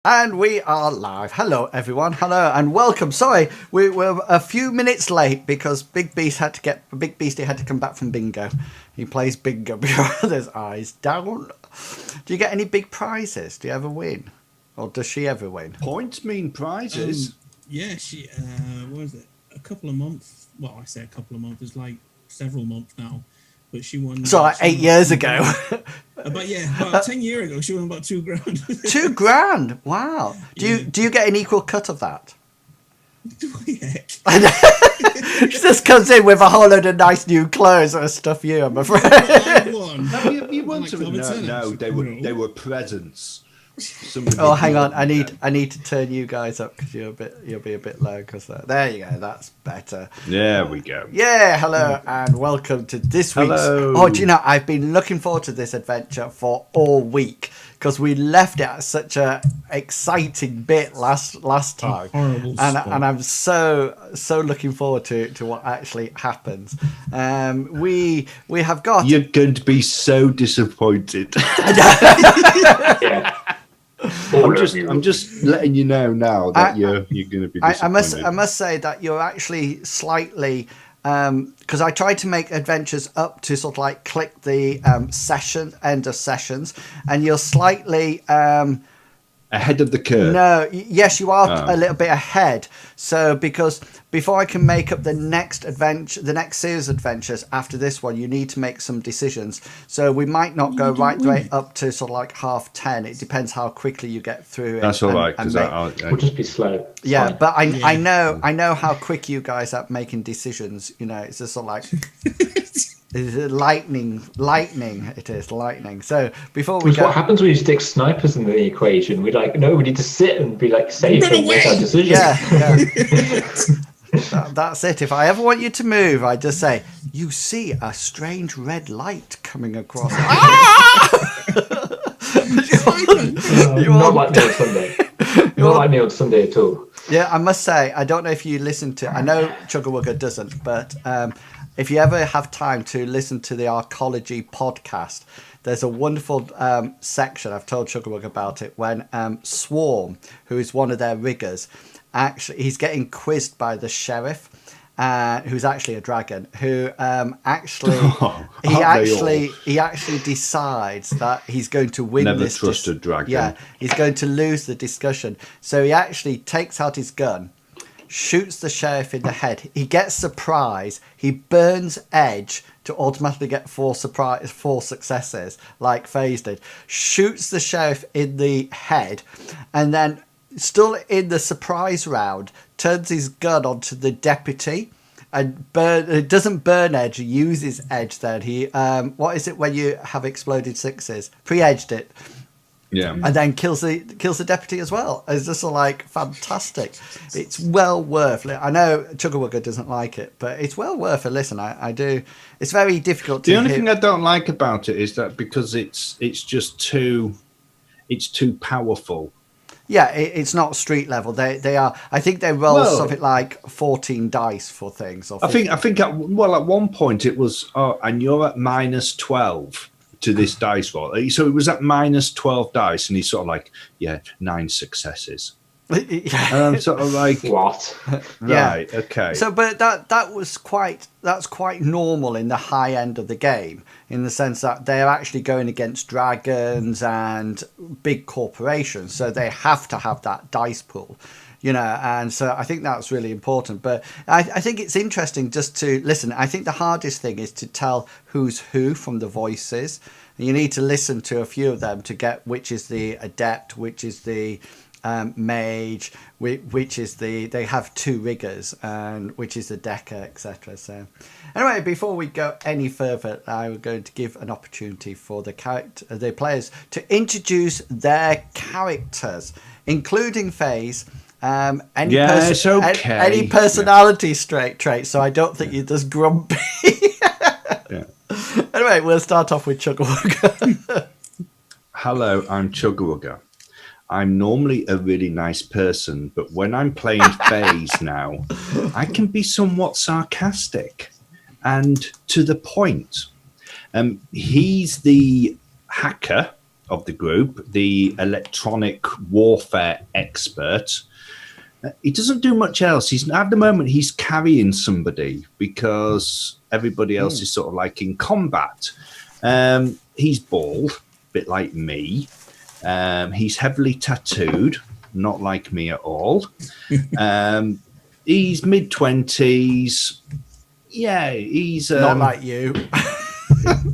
And we are live. Hello, everyone. Hello and welcome. Sorry, we were a few minutes late because Big Beastie had to come back from bingo. He plays bingo before others' eyes down. Do you get any big prizes? Do you ever win, or does she ever win? Points mean prizes. Yeah, she. What was it? A couple of months. Well, I say a couple of months. It's like several months now. But she won. So like 8 years ago. About 10 years ago, she won about £2,000. £2,000. Wow. Do you get an equal cut of that? Yeah. She just comes in with a whole load of nice new clothes and stuff. You, I'm afraid. I won. No, you won Like something. No, they were presents. Oh, hang on. I need to turn you guys up because you'll be a bit low. Because there you go. That's better. There we go. Yeah. Hello and welcome to this week's. Hello. Oh, do you know I've been looking forward to this adventure for all week because we left it at such a exciting bit last time, Horrible and spot. I'm so looking forward to what actually happens. We have got. You're going to be so disappointed. Yeah. I'm just letting you know now that you're going to be disappointed. I must say that you're actually slightly because I tried to make adventures up to sort of like click the end of sessions, and you're slightly Ahead of the curve. no, yes, you are a little bit ahead. So because before I can make up the next adventure, the next series of adventures after this one, you need to make some decisions. So we might not go right the way up to sort of like 10:30. It depends how quickly you get through it. That's all right. and Because We'll just be slow. It's yeah, fine. but I know how quick you guys are making decisions. You know, it's just sort of like it's lightning. It is lightning. So before we Because go, what happens when you stick snipers in the equation? We're like, no, we need to sit and be like safe Run and make our away! decisions. yeah. That's it. If I ever want you to move, I just say, "You see a strange red light coming across." Not like me on Sunday. Not like me on Sunday at all. Yeah, I must say, I don't know if you listen to. I know Chugga doesn't, but if you ever have time to listen to the Arcology podcast, there's a wonderful section. I've told Chugga about it when Swarm, who is one of their riggers, actually he's getting quizzed by the sheriff. Who's actually a dragon? Who he actually decides that he's going to win Never this. trust a dragon. Yeah, he's going to lose the discussion. So he actually takes out his gun, shoots the sheriff in the head. He gets surprise. He burns Edge to automatically get four successes, like FaZe did. Shoots the sheriff in the head, and then still in the surprise round, turns his gun onto the deputy and it doesn't burn Edge, he uses Edge then. He what is it when you have exploded sixes? Pre-edged it. Yeah. And then kills the deputy as well. It's just like fantastic. It's well worth. I know Chugga doesn't like it, but it's well worth a listen. I do. It's very difficult to. The only thing I don't like about it is that because it's just too powerful. Yeah, it's not street level. They are. I think they roll something like 14 dice for things. Or 15. I think at one point it was, and you're at minus 12 to this dice roll. So it was at minus 12 dice, and he's sort of like, 9 successes. And I'm sort of like, What? right, okay. So, but that's quite normal in the high end of the game, in the sense that they're actually going against dragons and big corporations, so they have to have that dice pool, you know. And so I think that's really important. But I think it's interesting just to listen. I think the hardest thing is to tell who's who from the voices. You need to listen to a few of them to get which is the adept, which is the mage, which is they have 2 riggers, and which is the decker, etc. So anyway, before we go any further, I'm going to give an opportunity for the players to introduce their characters, including FaZe. Any personality traits, so I don't think you're just grumpy. Yeah. Anyway, we'll start off with Chugga. Hello, I'm Chugga. I'm normally a really nice person, but when I'm playing FaZe now, I can be somewhat sarcastic and to the point. He's the hacker of the group, the electronic warfare expert. He doesn't do much else. He's at the moment he's carrying somebody because everybody else is sort of like in combat. He's bald, a bit like me. He's heavily tattooed, not like me at all. He's mid-20s. Yeah, he's Not like you.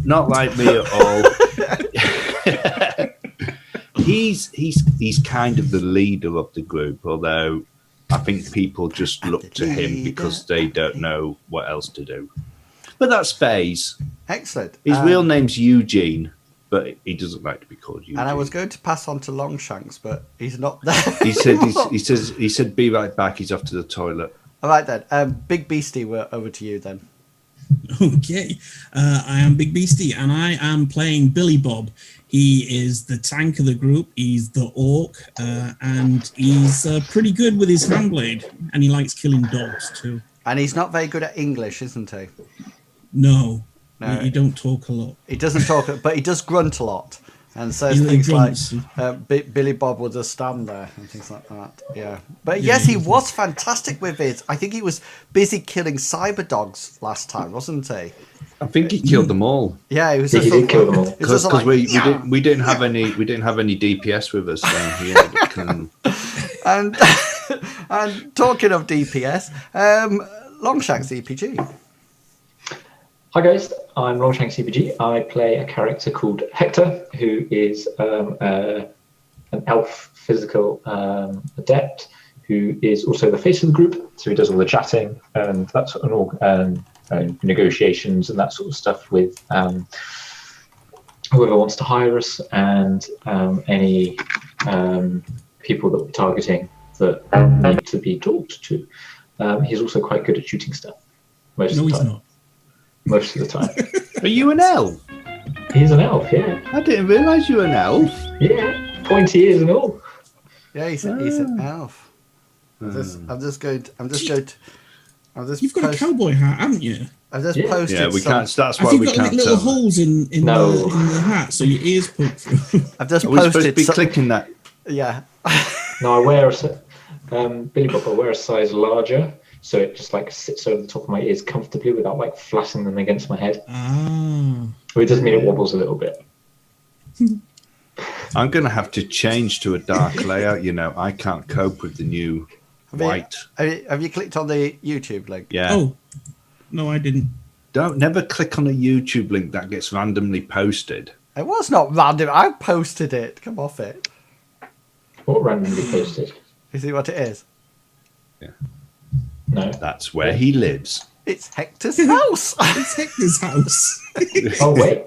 not like me at all. He's kind of the leader of the group, although I think people just look to him because they don't know what else to do. But that's Faze. Excellent. His real name's Eugene, but he doesn't like to be called Eugene. And I was going to pass on to Longshanks, but he's not there. He said, "Be right back." He's off to the toilet. All right then. Big Beastie, we're over to you then. Okay, I am Big Beastie, and I am playing Billy Bob. He is the tank of the group. He's the orc, and he's pretty good with his handblade, and he likes killing dogs too. And he's not very good at English, isn't he? No, No. he don't talk a lot. He doesn't talk, but he does grunt a lot. And says He things like, grunts. Billy Bob will just stand there and things like that. Yeah. But yes, he was fantastic with it. I think he was busy killing cyber dogs last time, wasn't he? I think he killed them all. Yeah, he was Yeah, just he did kill them all. he was just Because like, we didn't have any DPS with us. So he ended up killing them. and talking of DPS, Longshanks EPG. Hi guys, I'm Longshanks CPG. I play a character called Hector, who is an elf physical adept, who is also the face of the group. So he does all the chatting and that sort of negotiations and that sort of stuff with whoever wants to hire us and any people that we're targeting that need to be talked to. He's also quite good at shooting stuff most No, of the he's time. not. Most of the time. Are you an elf? He's an elf, yeah. I didn't realise you were an elf. Yeah, pointy ears and all. Yeah, he's an elf. I'm just You've got a cowboy hat, haven't you? I've just Yeah. posted Yeah, we some, can't. That's Have why you we got can't little tell. holes in No. the hat so your ears poke through? I've just Are we supposed to posted be some, clicking that? yeah. No, I wear Billy Bob, I wear a size larger, so it just like sits over the top of my ears comfortably without like flashing them against my head. Ah. But it does mean it wobbles a little bit. I'm going to have to change to a dark layout. You know, I can't cope with the new white. Have you clicked on the YouTube link? Yeah. Oh, no, I didn't. Don't never click on a YouTube link that gets randomly posted. It was not random. I posted it. Come off it. What randomly posted? You see what it is? No. That's where he lives. It's Hector's house. It's Hector's house. Oh wait.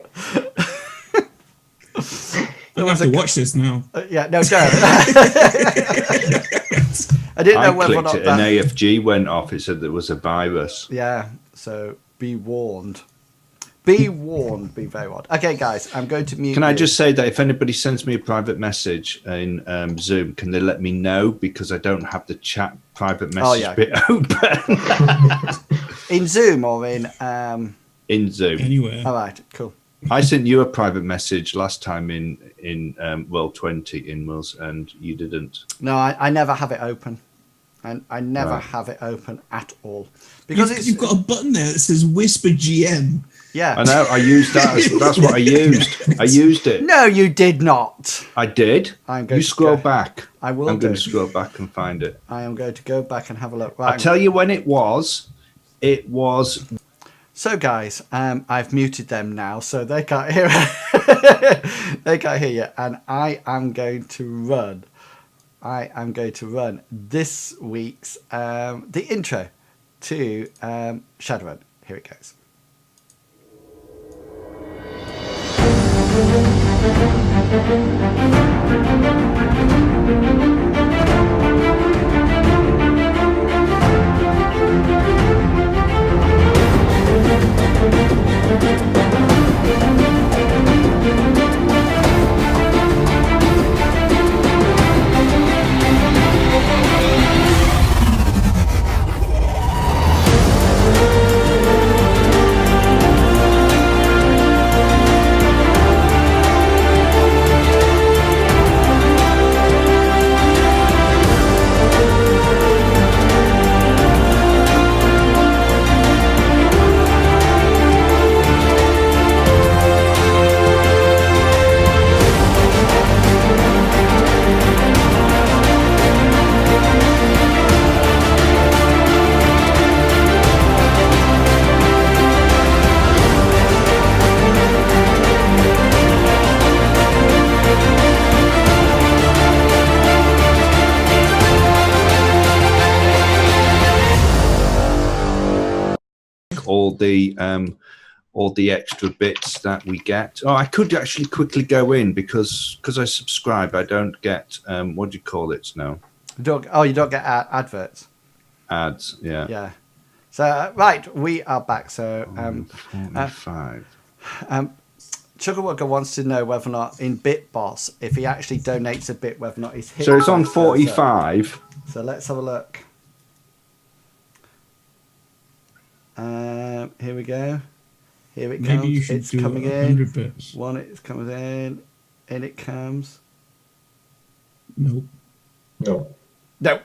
I'm going to have to watch this now. Yeah, no, don't. I didn't know I whether or clicked not it that. and AFG went off. It said there was a virus. Yeah, so be warned. Be warned. Be very warned. Okay, guys, I'm going to mute. Can I you. just say that if anybody sends me a private message in Zoom, can they let me know because I don't have the chat private message bit open in Zoom or in? in Zoom? Anywhere. All right, cool. I sent you a private message last time in World 20 in Wills, and you didn't. No, I never have it open. I never Right. have it open at all because You've got a button there that says Whisper GM. yeah. I know. I used that. That's what I used. I used it. No, you did not. I did. I'm going You to scroll go- back. I will I'm going do. to scroll back and find it. I am going to go back and have a look. I'll Right. tell you when it was. It was. So, guys, I've muted them now, so they can't hear. They can't hear you, and I am going to run. I am going to run this week's the intro to Shadowrun. Here it goes. all the extra bits that we get. Oh, I could actually quickly go in because I subscribe. I don't get what do you call it now? You don't get adverts. Ads. Yeah. Yeah. So right, we are back. So 45. Chuggerwugger wants to know whether or not in BitBoss, if he actually donates a bit, whether or not he's hit. So it's on that. 45. So let's have a look. Here we go. Here it comes. Maybe you should it's do coming 100 in. bits. One, it's coming in. In it comes. No. No. No.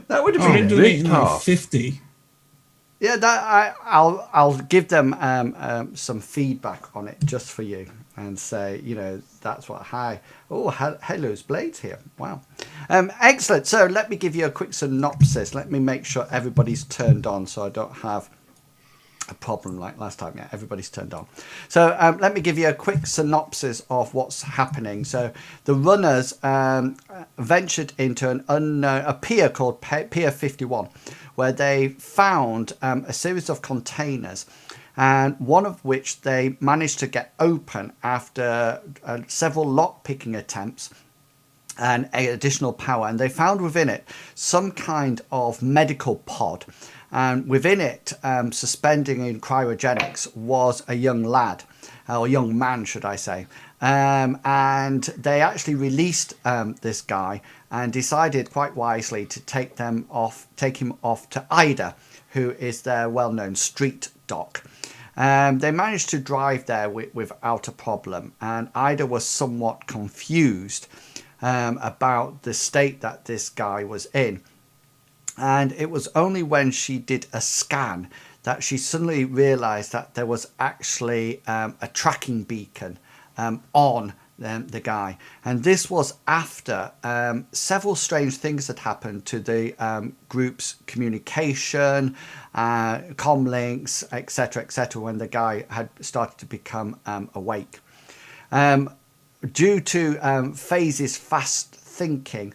That would have Try been. donating like half. 50. Yeah, I'll give them some feedback on it just for you and say, that's what. Hi. Oh, hello's Blades here. Wow. Excellent. So let me give you a quick synopsis. Let me make sure everybody's turned on so I don't have a problem like last time. Yeah, everybody's turned on. So let me give you a quick synopsis of what's happening. So the runners ventured into an unknown, a pier called Pier 51, where they found a series of containers, and one of which they managed to get open after several lock-picking attempts and additional power. And they found within it some kind of medical pod. And within it, suspending in cryogenics, was a young lad, or young man, should I say. And they actually released this guy and decided quite wisely to take him off to Ida, who is their well-known street doc. They managed to drive there without a problem, and Ida was somewhat confused about the state that this guy was in. And it was only when she did a scan that she suddenly realized that there was actually a tracking beacon on the guy. And this was after several strange things had happened to the group's communication, comlinks, etc., when the guy had started to become awake. Due to Faye's fast thinking,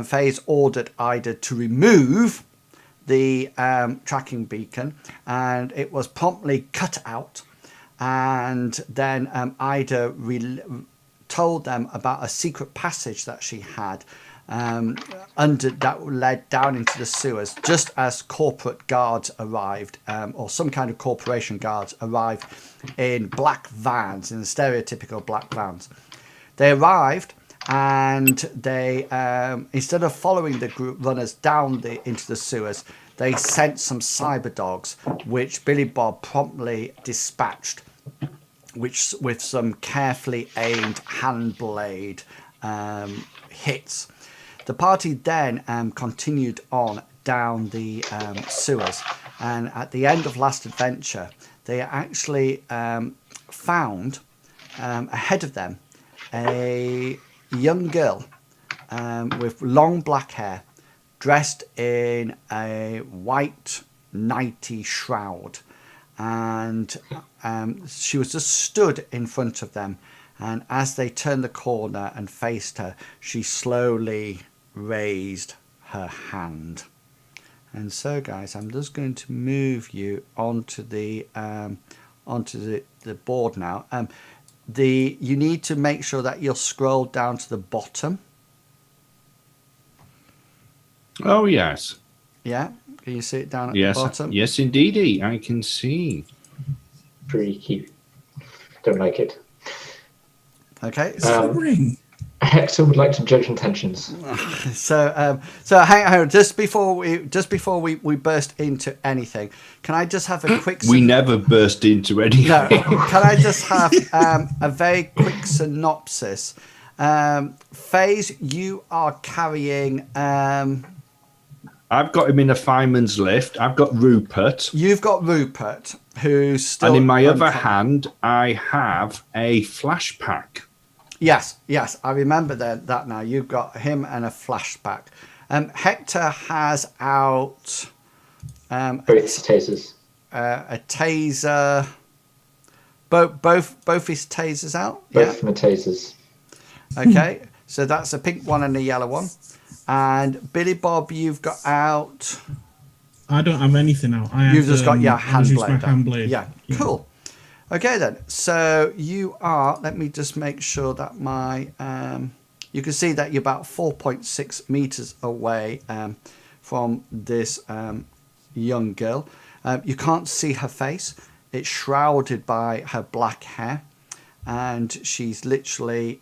Faye ordered Ida to remove the tracking beacon, and it was promptly cut out. And then Ida told them about a secret passage that she had that led down into the sewers, just as corporate guards arrived, or some kind of corporation guards arrived in black vans, in the stereotypical black vans. They arrived, and they instead of following the group runners down into the sewers, they sent some cyber dogs, which Billy Bob promptly dispatched, which with some carefully aimed hand blade hits. The party then continued on down the sewers, and at the end of Last Adventure, they actually found ahead of them a young girl with long black hair, dressed in a white nighty shroud, and she was just stood in front of them, and as they turned the corner and faced her, she slowly raised her hand. And so, guys, I'm just going to move you onto the board now. You need to make sure that you'll scroll down to the bottom. Oh, yes. Yeah, can you see it down at the bottom? Yes, indeedy, I can see. Pretty cute. Don't like it. Okay. Hector would like to judge intentions. So hang on. Just before we burst into anything, can I just have a quick? We never burst into anything. No. Can I just have a very quick synopsis? Faze, you are carrying. I've got him in a fireman's lift. I've got Rupert. You've got Rupert, who's still. And in my other hand, I have a flashback. Yes, I remember that now. You've got him and a flashback. Hector has out both tasers. A taser. Both his tasers out. Both my tasers. Okay, so that's a pink one and a yellow one. And Billy Bob, you've got out I don't have anything out. You've just got your I hand just use my blade. hand blade. Yeah, cool. Okay then. So you are. Let me just make sure that my. You can see that you're about 4.6 meters away from this young girl. You can't see her face. It's shrouded by her black hair, and she's literally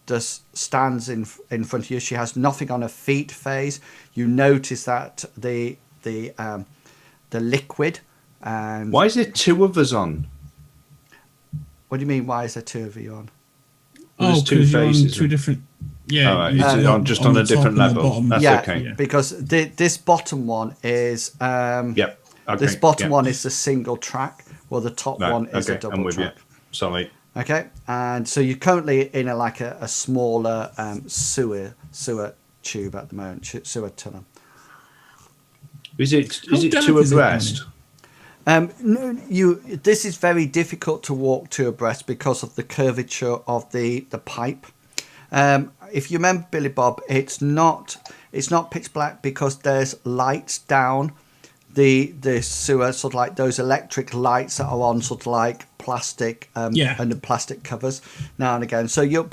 just stands in front of you. She has nothing on her feet phase. You notice that the liquid. And why is there two of us on? what do you mean? Why is there two of you on? There's Oh, two because you're on faces. two different. Yeah, All right, you're it's on just on the a different top and the level. bottom. That's yeah, okay. because this bottom one is Yep. Okay. this bottom yep. one is a single track, while the top Right, one is okay, a double I'm with track. you. Sorry. Okay, and so you're currently in a smaller sewer tube at the moment, sewer tunnel. Is it How two dark is it down abreast? No, this is very difficult to walk two abreast because of the curvature of the pipe. If you remember Billy Bob, it's not pitch black because there's lights down the sewer, sort of like those electric lights that are on sort of like plastic under plastic covers now and again. So your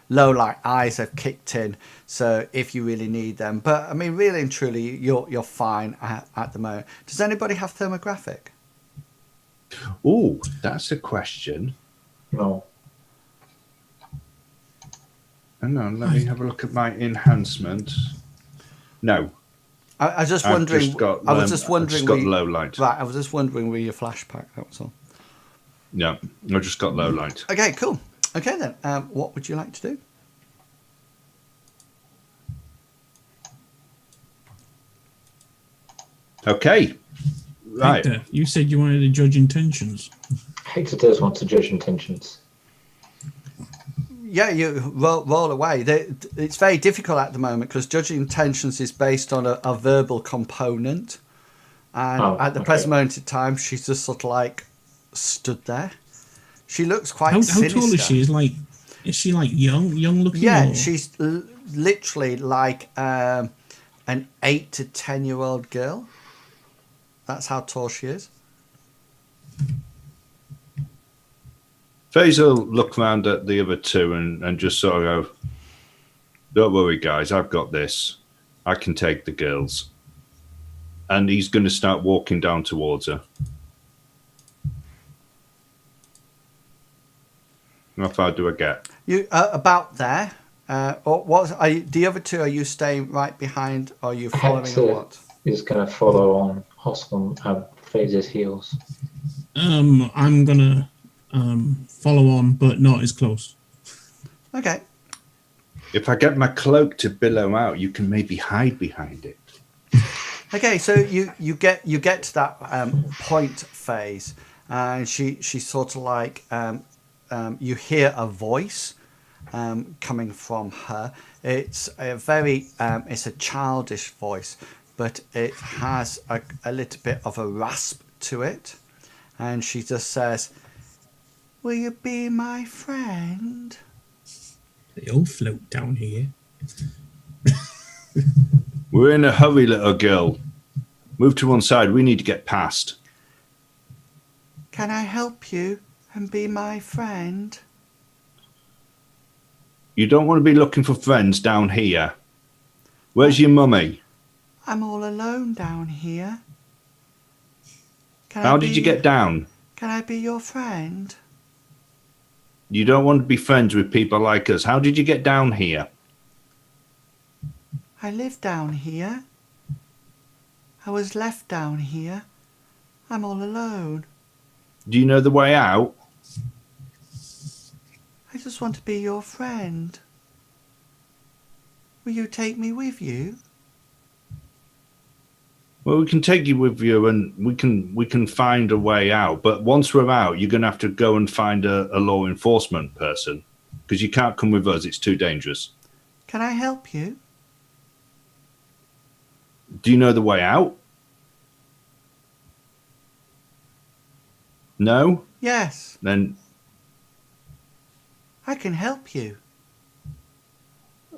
low light eyes have kicked in, so if you really need them. But I mean, really and truly, you're fine at the moment. Does anybody have thermographic? Oh, that's a question. No. Hang on, let me have a look at my enhancement. No, I was just I've wondering. just got, I was just I've wondering. just got where you- low light. Right, I was just wondering where your flash pack. That was all. Yeah, I just got low light. Okay, cool. Okay then, what would you like to do? Okay, right. Hector, you said you wanted to judge intentions. Hector does want to judge intentions. Yeah, you roll away. It's very difficult at the moment because judging intentions is based on a verbal component, and at the present moment in time, she's just sort of like stood there. She looks quite How sinister. tall is she? Is she like young looking? Yeah, or- she's literally like an 8 to 10-year-old girl. That's how tall she is. Faisal will look round at the other two and just sort of go, don't worry, guys, I've got this. I can take the girls. And he's going to start walking down towards her. How far do I get? You about there. Or what? Are you, the other two? Are you staying right behind? Or are you following Hector or what? is going to follow on Hostel Phase's heels. I'm gonna follow on, but not as close. Okay. If I get my cloak to billow out, you can maybe hide behind it. Okay. So you get to that point phase, and she sort of like you hear a voice coming from her. It's a very it's a childish voice, but it has a little bit of a rasp to it, and she just says, "Will you be my friend?" They all float down here. We're in a hurry, little girl. Move to one side. We need to get past. Can I help you and be my friend? You don't want to be looking for friends down here. Where's your mummy? I'm all alone down here. How did you get down? Can I be your friend? You don't want to be friends with people like us. How did you get down here? I live down here. I was left down here. I'm all alone. Do you know the way out? I just want to be your friend. Will you take me with you? Well, we can take you with you, and we can find a way out. But once we're out, you're going to have to go and find a law enforcement person, because you can't come with us. It's too dangerous. Can I help you? Do you know the way out? No? Yes, Then, I can help you.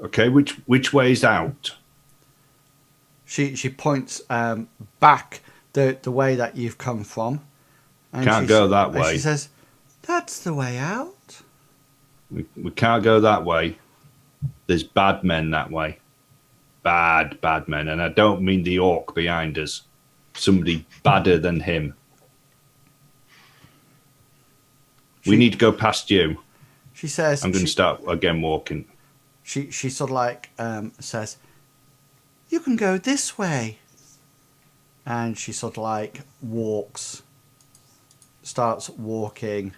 okay, which way is out? She points back the way that you've come from. And Can't go that and way. she says, "That's the way out." We can't go that way. There's bad men that way. Bad men. And I don't mean the orc behind us. Somebody badder than him. We need to go past you. She says, I'm going to start again walking. She sort of like says, "You can go this way." And she sort of like starts walking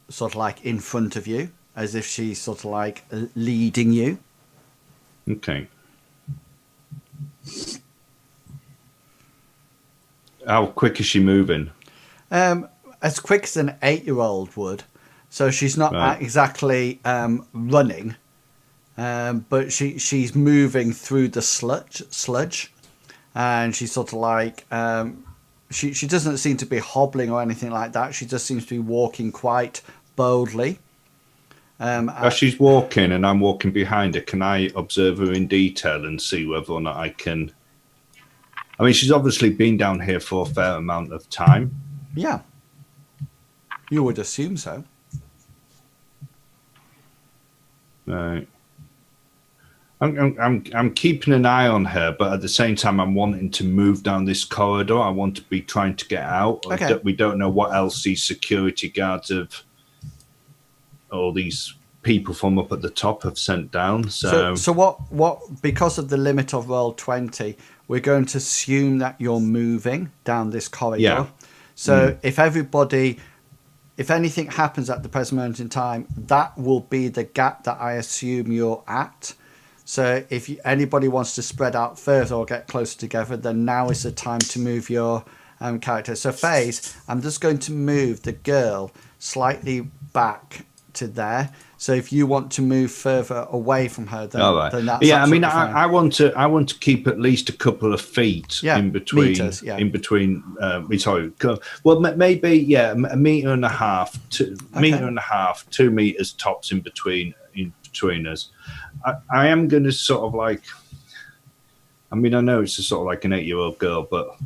sort of like in front of you, as if she's sort of like leading you. Okay. How quick is she moving? As quick as an 8-year-old would. So she's not Right. exactly running, but she's moving through the sludge, and she's sort of like she doesn't seem to be hobbling or anything like that. She just seems to be walking quite boldly. As she's walking and I'm walking behind her, can I observe her in detail and see whether or not I can? I mean, she's obviously been down here for a fair amount of time. Yeah, you would assume so. Right. I'm keeping an eye on her, but at the same time, I'm wanting to move down this corridor. I want to be trying to get out. Okay. We don't know what else these security guards have, all these people from up at the top have sent down. So what? Because of the limit of Roll20, we're going to assume that you're moving down this corridor. Yeah. So if anything happens at the present moment in time, that will be the gap that I assume you're at. So if anybody wants to spread out further or get closer together, then now is the time to move your character. So FaZe, I'm just going to move the girl slightly back to there. So if you want to move further away from her, then, all right. then that's I mean, absolutely fine. I want to keep at least a couple of feet in between. Meters, yeah. In between. Sorry. Well, maybe a meter and a half, meter and a half, 2 meters tops in between us. I am going to sort of like. I mean, I know it's a sort of like an 8-year-old girl, but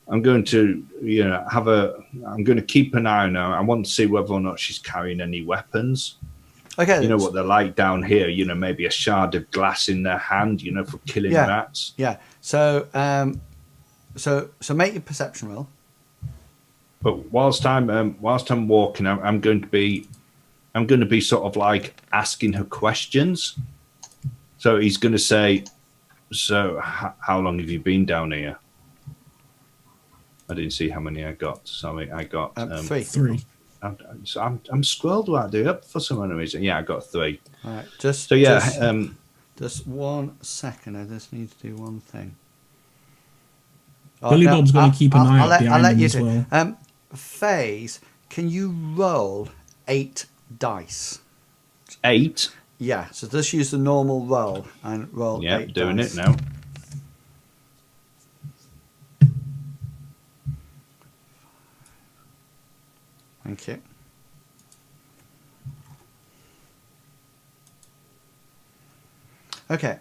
I'm going to, I'm going to keep an eye on her. I want to see whether or not she's carrying any weapons. Okay. You know what they're like down here, maybe a shard of glass in their hand, for killing rats. Yeah. So so make your perception roll. But whilst I'm walking, I'm going to be sort of like asking her questions. So he's going to say, "So how long have you been down here?" I didn't see how many I got. Sorry, I got 3. 3. I'm scrolled right there up for some reason. Yeah, I got 3. All right. Just 1 second. I just need to do one thing. Billy Bob's going to keep an eye out behind him as well. FaZe, can you roll 8 dice? 8. Yeah. So just use the normal roll and roll 8 Yeah, doing dice. it now. Thank you. Okay.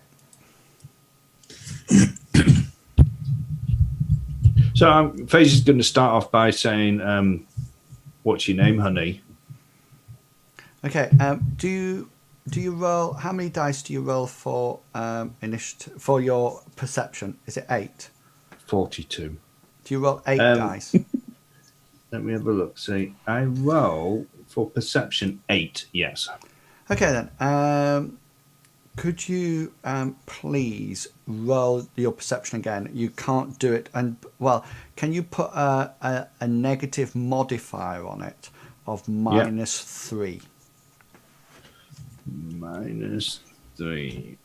So FaZe is going to start off by saying, "What's your name, honey?" Okay. Do you roll? How many dice do you roll for initiative for your perception? Is it 8? 42. Do you roll 8 dice? Let me have a look. See, I roll for perception 8. Yes. Okay then. Could you please roll your perception again? You can't do it, and can you put a negative modifier on it of -3? -3.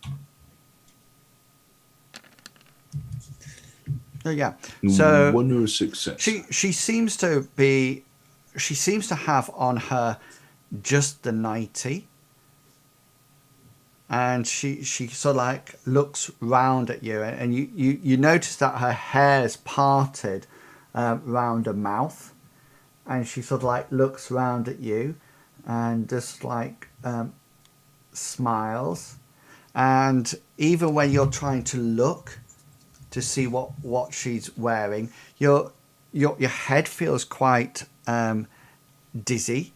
Oh yeah. So 1 success. she seems to have on her just the 90. And she sort of like looks round at you, and you notice that her hair's parted round her mouth, and she sort of like looks round at you and just like smiles. And even when you're trying to look, to see what she's wearing. Your head feels quite dizzy,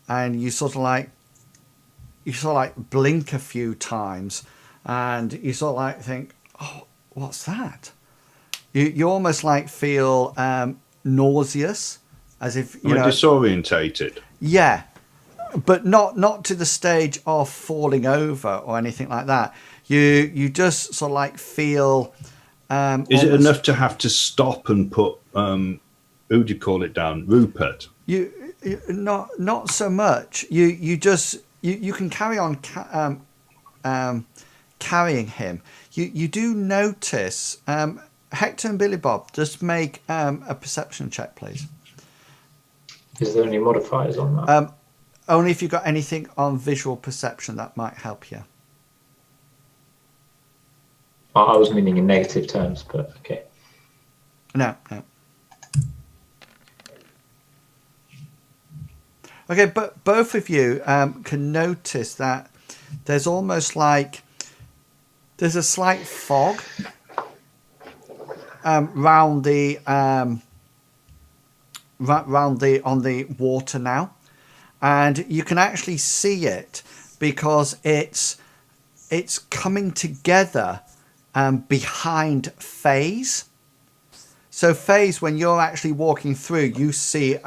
and you sort of like blink a few times, and you sort of like think, oh, what's that? You almost like feel nauseous, as if you know, disorientated. yeah, but not to the stage of falling over or anything like that. You just sort of like feel. Is it enough to have to stop and put who do you call it down? Rupert. You not so much. You can carry on carrying him. You do notice Hector and Billy Bob. Just make a perception check, please. Is there any modifiers on that? Only if you've got anything on visual perception that might help you. I was meaning in negative terms, but okay. No. Okay, but both of you can notice that there's almost like there's a slight fog round the on the water now, and you can actually see it because it's coming together behind FaZe. So FaZe, when you're actually walking through, you see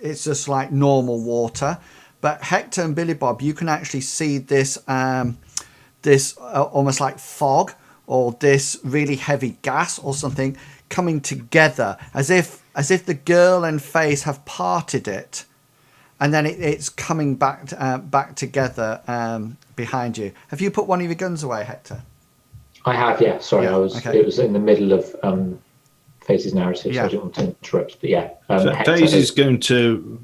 it's just like normal water. But Hector and Billy Bob, you can actually see this almost like fog or this really heavy gas or something coming together, as if the girl and FaZe have parted it, and then it's coming back together behind you. Have you put one of your guns away, Hector? I have, yeah. Sorry, Yeah, okay. It was in the middle of FaZe's narrative, Yeah. so I didn't want to interrupt. But yeah, FaZe is going to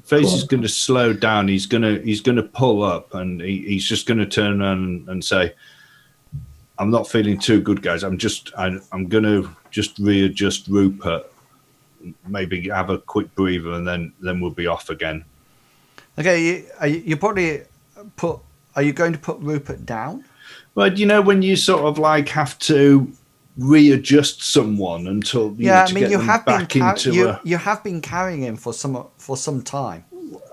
slow down. He's going to pull up, and he's just going to turn around and say, "I'm not feeling too good, guys. I'm going to just readjust Rupert, maybe have a quick breather, and then we'll be off again." Okay, you probably put. Are you going to put Rupert down? Well, you know, when you sort of like have to readjust someone until you have been carrying him for some time.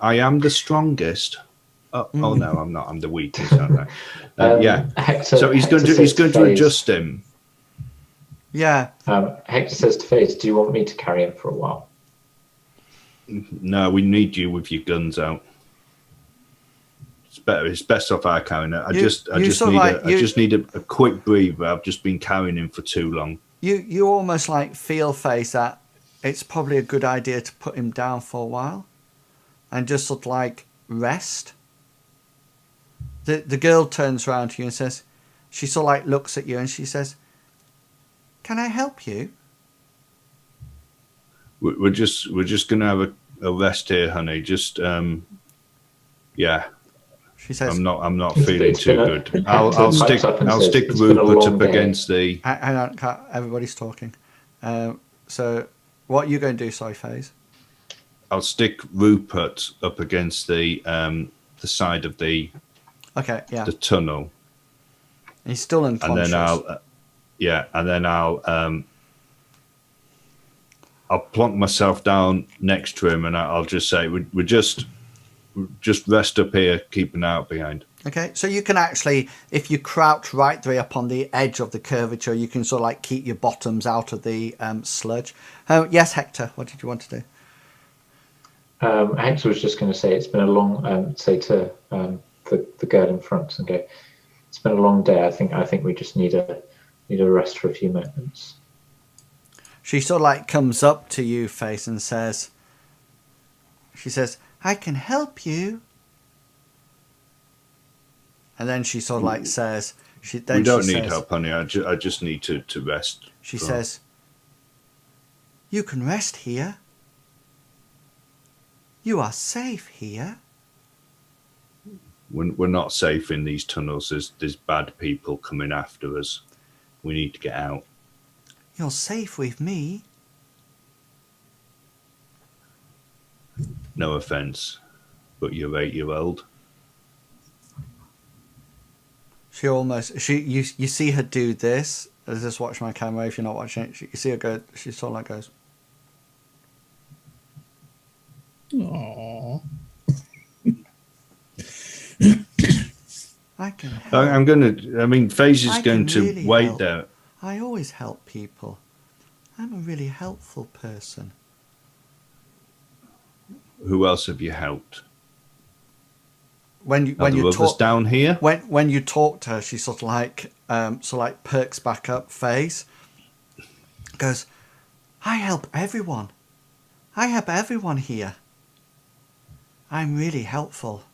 I am the strongest. Oh no, I'm not. I'm the weakest, aren't I? Yeah. Hector, so he's going to adjust him. Yeah. Hector says to FaZe, "Do you want me to carry him for a while?" No, we need you with your guns out. It's best off I carrying it. I just need a quick breather. I've just been carrying him for too long. You almost like feel, FaZe, that it's probably a good idea to put him down for a while and just sort of like rest. The girl turns around to you and says, she sort of like looks at you and she says, "Can I help you?" We're just going to have a rest here, honey. Just yeah. She says, I'm not feeling too good. I'll stick Rupert up against the. Hang on, everybody's talking. So, what are you going to do, sorry, FaZe? I'll stick Rupert up against the side of the. Okay, yeah. The tunnel. He's still unconscious. And then I'll plonk myself down next to him, and I'll just say, "We just rest up here, keep an eye out behind." Okay, so you can actually, if you crouch right there up on the edge of the curvature, you can sort of like keep your bottoms out of the sludge. Yes, Hector, what did you want to do? Hector was just going to say it's been a long. Say to the girl in front and go, "It's been a long day. I think we just need a rest for a few moments." She sort of like comes up to you, FaZe, and says, "I can help you." And then she sort of like says, "We don't need help, honey. I just need to rest." She says, "You can rest here. You are safe here." We're not safe in these tunnels. There's bad people coming after us. We need to get out. "You're safe with me." No offense, but you're 8-year-old. You see her do this, Just watch my camera if you're not watching it. You see her go. She sort of like goes. Aww. I can help. I'm going to. I mean, FaZe is I going can to really wait help. there. I always help people. I'm a really helpful person. Who else have you helped? When Are there you others talk down here? when you talk to her, she sort of like perks back up face. Goes, I help everyone. I help everyone here. I'm really helpful.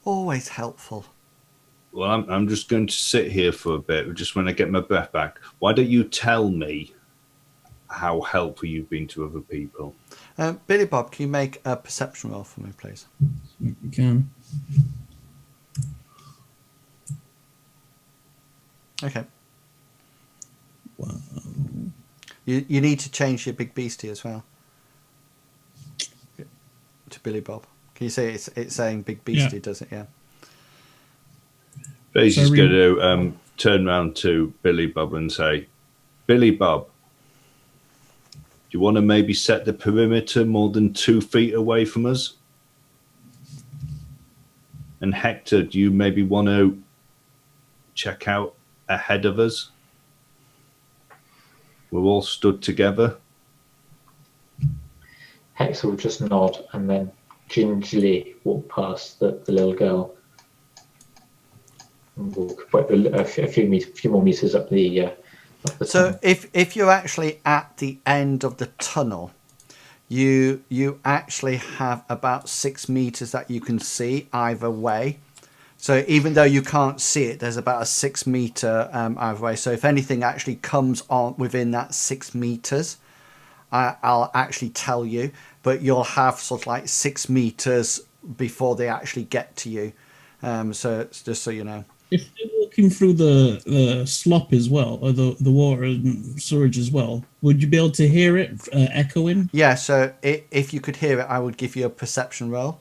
Always helpful. Well, I'm just going to sit here for a bit, just when I get my breath back. Why don't you tell me how helpful you've been to other people? Billy Bob, can you make a perception roll for me, please? You can. Okay. Wow. You need to change your big beastie as well. To Billy Bob. Can you say it's saying big beastie, does it? Yeah. FaZe is So going to turn around to Billy Bob and say, Billy Bob, do you want to maybe set the perimeter more than 2 feet away from us? And Hector, do you maybe want to check out ahead of us? We're all stood together. Hex will just nod and then gingerly walk past the little girl and walk a few more meters up the So tunnel. if you're actually at the end of the tunnel, you actually have about 6 meters that you can see either way. So even though you can't see it, there's about a 6 meter either way. So if anything actually comes on within that 6 meters, I'll actually tell you. But you'll have sort of like 6 meters before they actually get to you. So it's just so you know. If they're walking through the slop as well, or the water and sewage as well, would you be able to hear it echoing? Yeah, so if you could hear it, I would give you a perception roll.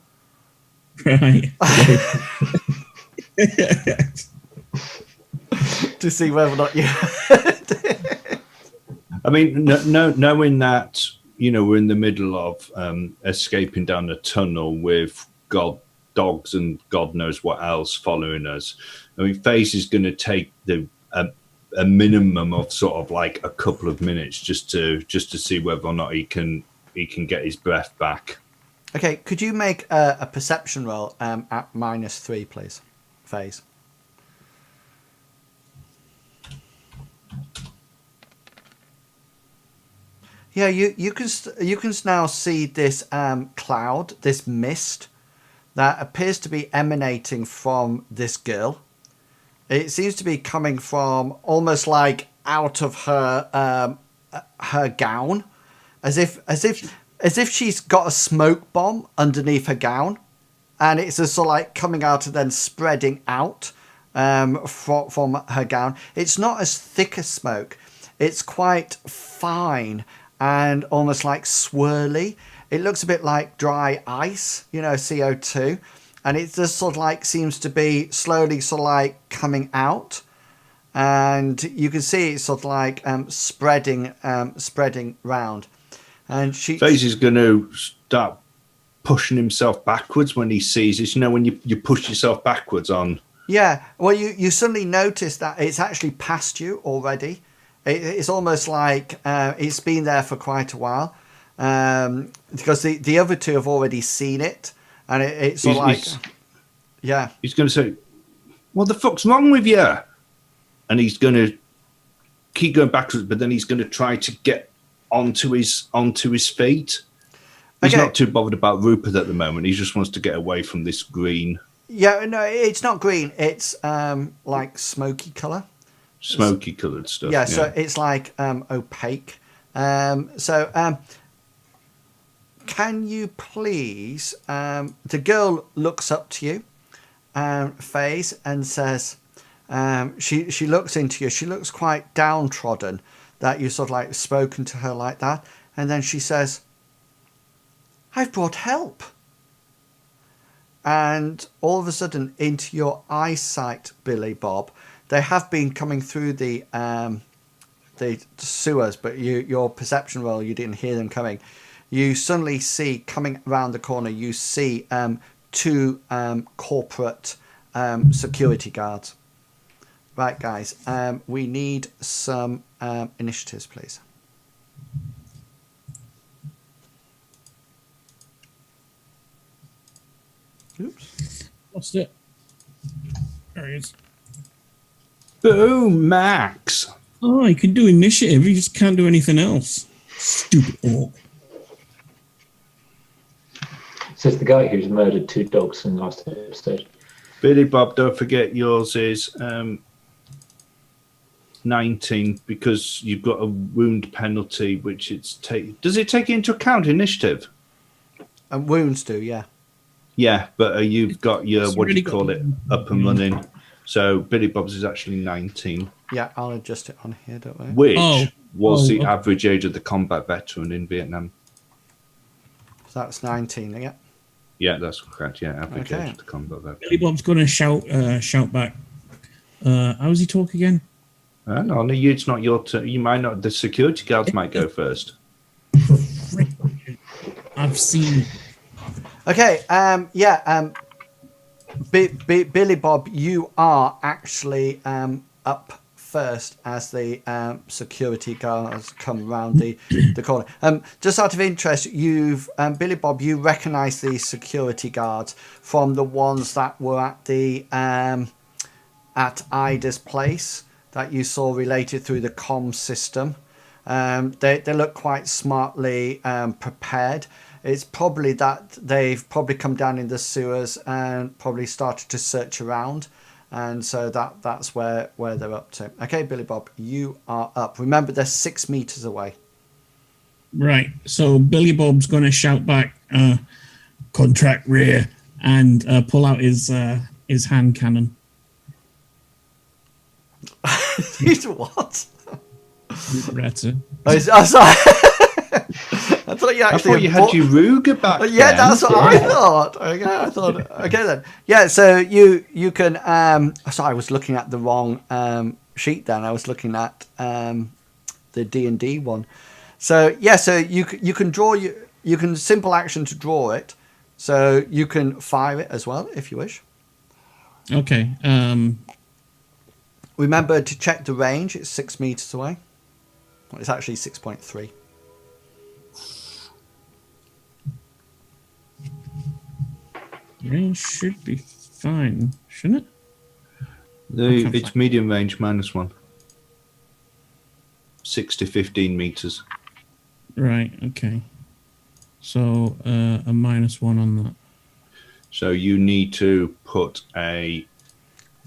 Right. To see whether or not you... I mean, knowing that, we're in the middle of escaping down a tunnel with dogs and God knows what else following us. I mean, FaZe is going to take a minimum of sort of like a couple of minutes just to see whether or not he can get his breath back. Okay, could you make a perception roll at -3, please, FaZe? Yeah, you can now see this cloud, this mist that appears to be emanating from this girl. It seems to be coming from almost like out of her her gown, as if she's got a smoke bomb underneath her gown, and it's just sort of like coming out and then spreading out from her gown. It's not as thick as smoke. It's quite fine and almost like swirly. It looks a bit like dry ice, CO2. And it just sort of like seems to be slowly sort of like coming out. And you can see it's sort of like spreading round. And FaZe is going to start pushing himself backwards when he sees it. When you push yourself backwards on. Yeah, well, you suddenly notice that it's actually past you already. It's almost like it's been there for quite a while, because the other two have already seen it, and it's sort of like, yeah. He's going to say, "What the fuck's wrong with you?" And he's going to keep going backwards, but then he's going to try to get onto his feet. He's not too bothered about Rupert at the moment. He just wants to get away from this green. Yeah, no, it's not green. It's like smoky colour. Smoky coloured stuff. Yeah, so it's like opaque. Can you please... the girl looks up to you, FaZe, and says... she looks into you. She looks quite downtrodden that you sort of like spoken to her like that. And then she says, "I've brought help." And all of a sudden, into your eyesight, Billy Bob, they have been coming through the sewers, but your perception roll, you didn't hear them coming. You suddenly see coming around the corner. You see 2 corporate security guards. Right, guys. We need some initiatives, please. Oops. Lost it. There he is. Boom, Max. Oh, he can do initiative. He just can't do anything else. Stupid orc. Says the guy who's murdered 2 dogs in the last episode. Billy Bob, don't forget yours is 19 because you've got a wound penalty, which does it take into account initiative? And wounds do, yeah. Yeah, but you've got your, It's what do you already call got- it, up and running. So Billy Bob's is actually 19, Yeah, I'll adjust it on here, don't worry. which was the okay. average age of the combat veteran in Vietnam. So that's 19, yeah. Yeah, that's correct. Yeah, average Okay. age of the combat veteran. Billy Bob's going to shout back. How does he talk again? No, it's not your turn. You might not. The security guards might go first. I've seen. Okay, Billy Bob, you are actually up first as the security guards come round the corner. Just out of interest, Billy Bob, you recognise the security guards from the ones that were at the at Ida's place that you saw related through the comm system. They look quite smartly prepared. It's probably that they've probably come down in the sewers and probably started to search around. And so that's where they're up to. Okay, Billy Bob, you are up. Remember, they're 6 meters away. Right. So Billy Bob's going to shout back, contract rear, and pull out his hand cannon. He's what? Better. Oh, sorry. I thought you I actually thought you had your Ruger back Yeah, then. that's what I thought. Okay then. Yeah, so you can sorry, I was looking at the wrong sheet then. I was looking at the D&D one. So yeah, so you can draw you can simple action to draw it. So you can fire it as well if you wish. Okay. Remember to check the range. It's 6 meters away. Well, it's actually 6.3. Range should be fine, shouldn't it? It's medium range -1. 6 to 15 meters. Right. Okay. So a -1 on that. So you need to put a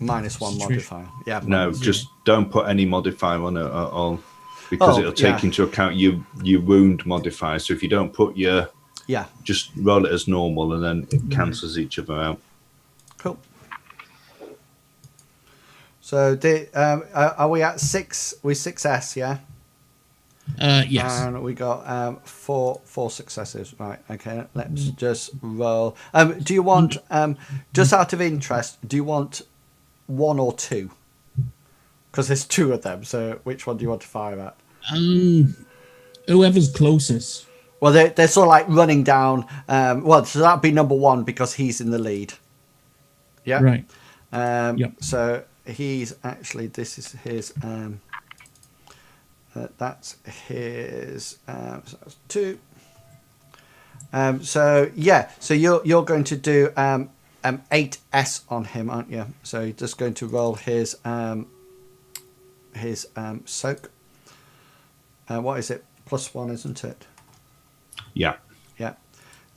-1 modifier. Yeah. no. Just don't put any modifier on it at all, because Oh, it'll take yeah. into account your wound modifier. So if you don't put Yeah. just roll it as normal, and then it cancels each other out. Cool. So are we at 6? We're 6S, yeah? Yes. And we got four successes. Right, okay, let's just roll. Do you want, just out of interest, do you want 1 or 2? Because there's 2 of them, so which one do you want to fire at? Whoever's closest. Well, they're sort of like running down. Well, so that'd be number 1 because he's in the lead. Yeah. Right. Yep. Yep. So he's actually, this is his, that's his, so that's 2. So yeah, so you're going to do 8S on him, aren't you? So you're just going to roll his soak. What is it? +1, isn't it? Yeah. Yeah.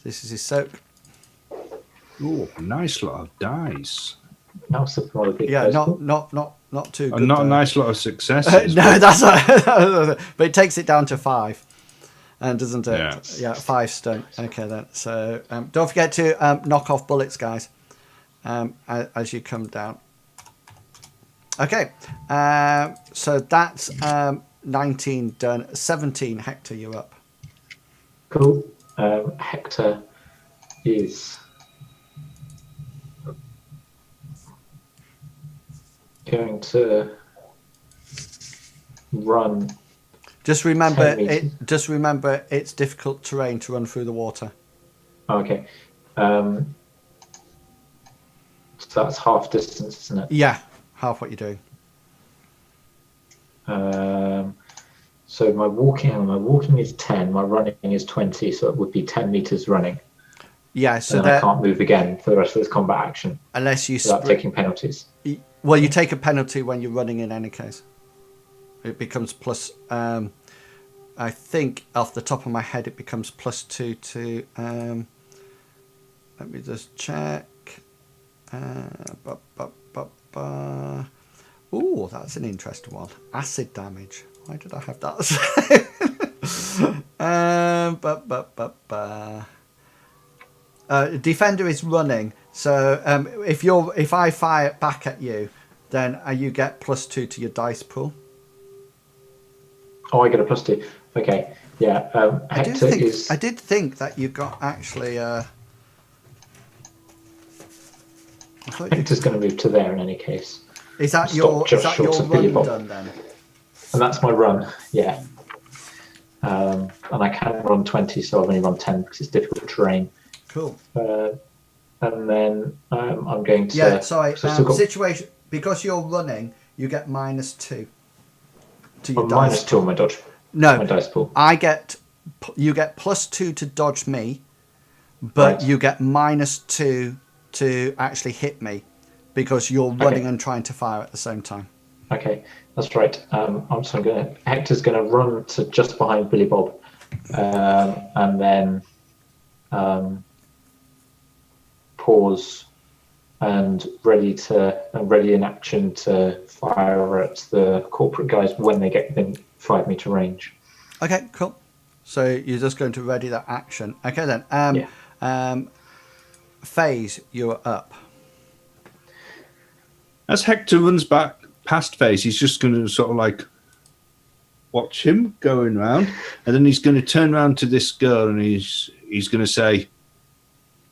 This is his soak. Oh, nice lot of dice. That was something rather big. Yeah, personal. not too good. And not a though. nice lot of successes. No, that's not, but it takes it down to 5, and doesn't it? Yes. Yeah, 5 stone. Okay then. So don't forget to knock off bullets, guys, as you come down. Okay, so that's 19 done. 17, Hector, you're up. Cool. Hector is going to run. Just remember 10 meters. Just remember, it's difficult terrain to run through the water. Oh, okay. So that's half distance, isn't it? Yeah, half what you're doing. So my walking is 10, my running is 20, so it would be 10 meters running. Yeah, so And then I that can't move again for the rest of this combat action unless you without taking penalties. well, you take a penalty when you're running in any case. It becomes plus. I think off the top of my head, it becomes +2 to. Let me just check. Oh, that's an interesting one. Acid damage. Why did I have that? Defender is running. So if I fire it back at you, then you get +2 to your dice pool. Oh, I get a +2. Okay, yeah. Hector I did think that you got actually. Hector's going to move to there in any case. Is that Stop your just short of run Billy Bob. done then? And that's my run, yeah. And I can run 20, so I've only run 10 because it's difficult terrain. Cool. And then I'm going to... Yeah, sorry. So I've still got Situation, because you're running, you get -2 to your dice. -2 on my dodge. No, My dice pool. you get +2 to dodge me, but Right. you get -2 to actually hit me because you're running and trying to fire at the same time. Okay, that's right. Hector's going to run to just behind Billy Bob, and then pause and ready in action to fire at the corporate guys when they get within 5 meter range. Okay, cool. So you're just going to ready that action. Okay then. Phase, you're up. As Hector runs back past Phase, he's just going to sort of like watch him going round, and then he's going to turn around to this girl and he's going to say,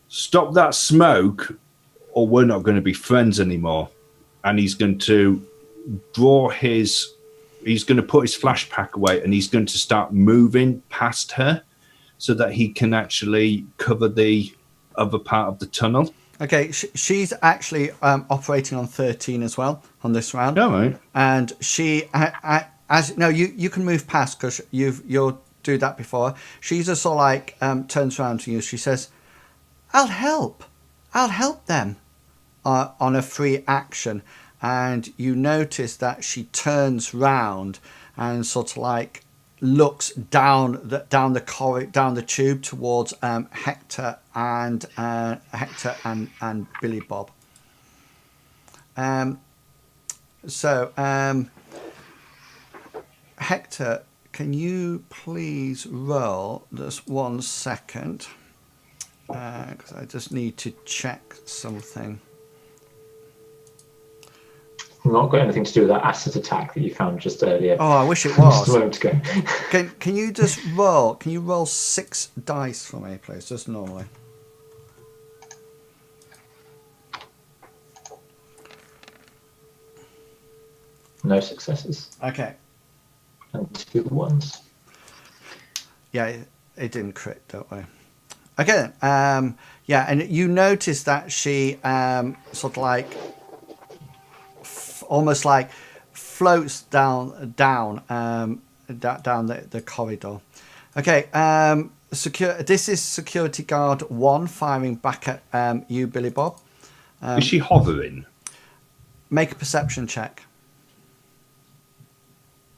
"Stop that smoke, or we're not going to be friends anymore." And he's going to he's going to put his flashpack away, and he's going to start moving past her so that he can actually cover the other part of the tunnel. Okay, she's actually operating on 13 as well on this round. All right. And she, you can move past because you'll do that before. She's just sort of like turns around to you. She says, I'll help them on a free action. And you notice that she turns round and sort of like looks down the tube towards Hector and Billy Bob. Hector, can you please roll just 1 second? Because I just need to check something. Not got anything to do with that acid attack that you found just earlier. Oh, I wish it Just a was. moment ago. Can you just roll? Can you roll 6 dice for me, please? Just normally. No successes. Okay. And 2 ones. Yeah, it didn't crit, don't worry. Okay then. Yeah, and you notice that she sort of like almost like floats down the corridor. Okay. This is security guard 1 firing back at you, Billy Bob. Is she hovering? Make a perception check.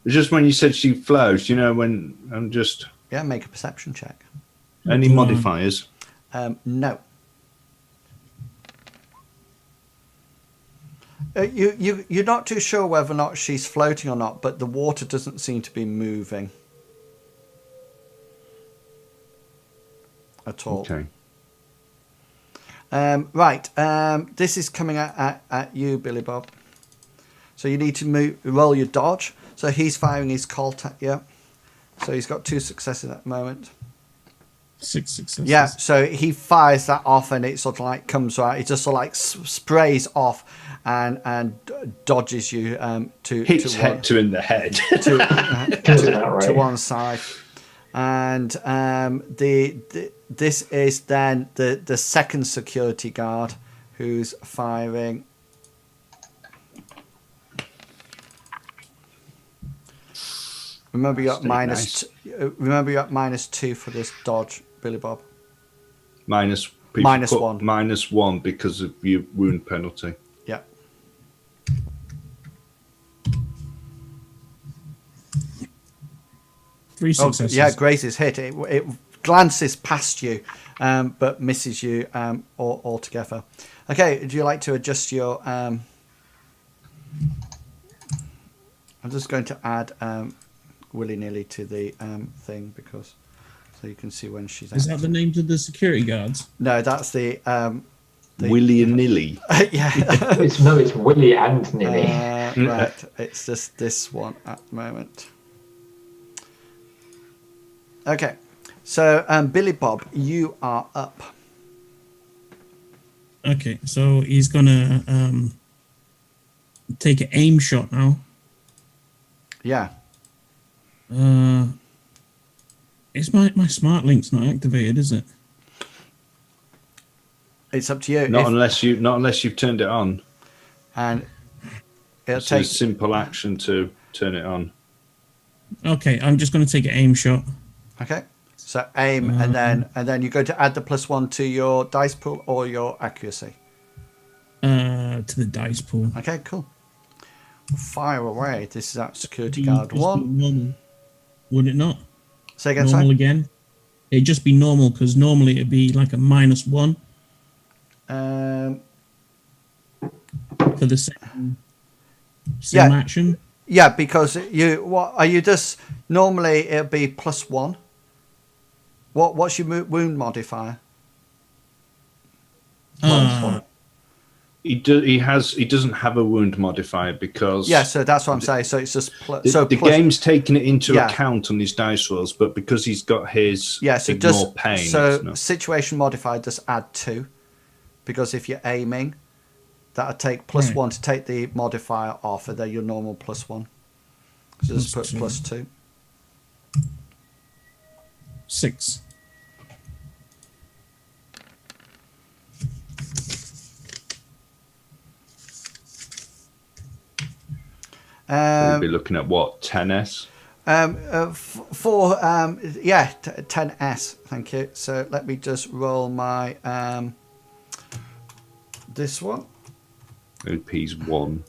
It's just when you said she flows, when I'm just... Yeah, make a perception check. Any modifiers? No. You're not too sure whether or not she's floating or not, but the water doesn't seem to be moving at all. Okay. Right. This is coming at you, Billy Bob. So you need to roll your dodge. So he's firing his Colt at you. So he's got 2 successes at the moment. 6 successes. Yeah, so he fires that off, and it sort of like comes right. It just sort of like sprays off and dodges you Hits to one, Hector in the head. to one side, and this is then the second security guard who's firing. Remember, you're at minus. Remember, you're at -2 for this dodge, Billy Bob. Minus -1. -1 because of your wound penalty. Yeah. Three successes. Yeah, grazes hit. It glances past you, but misses you altogether. Okay, do you like to adjust your? I'm just going to add willy-nilly to the thing because so you can see when she's. Is that the names of the security guards? No, that's the. Willy and nilly. Yeah. It's Willy and Nilly. Right, it's just this one at the moment. Okay, so Billy Bob, you are up. Okay, so he's gonna take an aim shot now. Yeah. It's my smart link's not activated, is it? It's up to you. Not unless you've turned it on. And it'll It's a take. simple action to turn it on. Okay, I'm just gonna take an aim shot. Okay. So aim, and then you're going to add the +1 to your dice pool or your accuracy. To the dice pool. Okay, cool. Fire away. This is at security It'd guard just be 1. normal, would it not? Say again, Normal sorry. again. It'd just be normal because normally it'd be like a -1 for the same Yeah. action. Yeah, because what are you just normally it'll be +1. What's your wound modifier? He doesn't have a wound modifier because Yeah, so that's what I'm saying. So it's just the game's taken it into Yeah. account on his dice rolls, but because he's got his so ignore pain. so it's not. situation modifier just add 2, because if you're aiming, that'll take +1 to take the modifier off, and then your normal +1. So just put +2. 6. We'll be looking at what 10s. 10s. Thank you. So let me just roll my this one. OP's 1.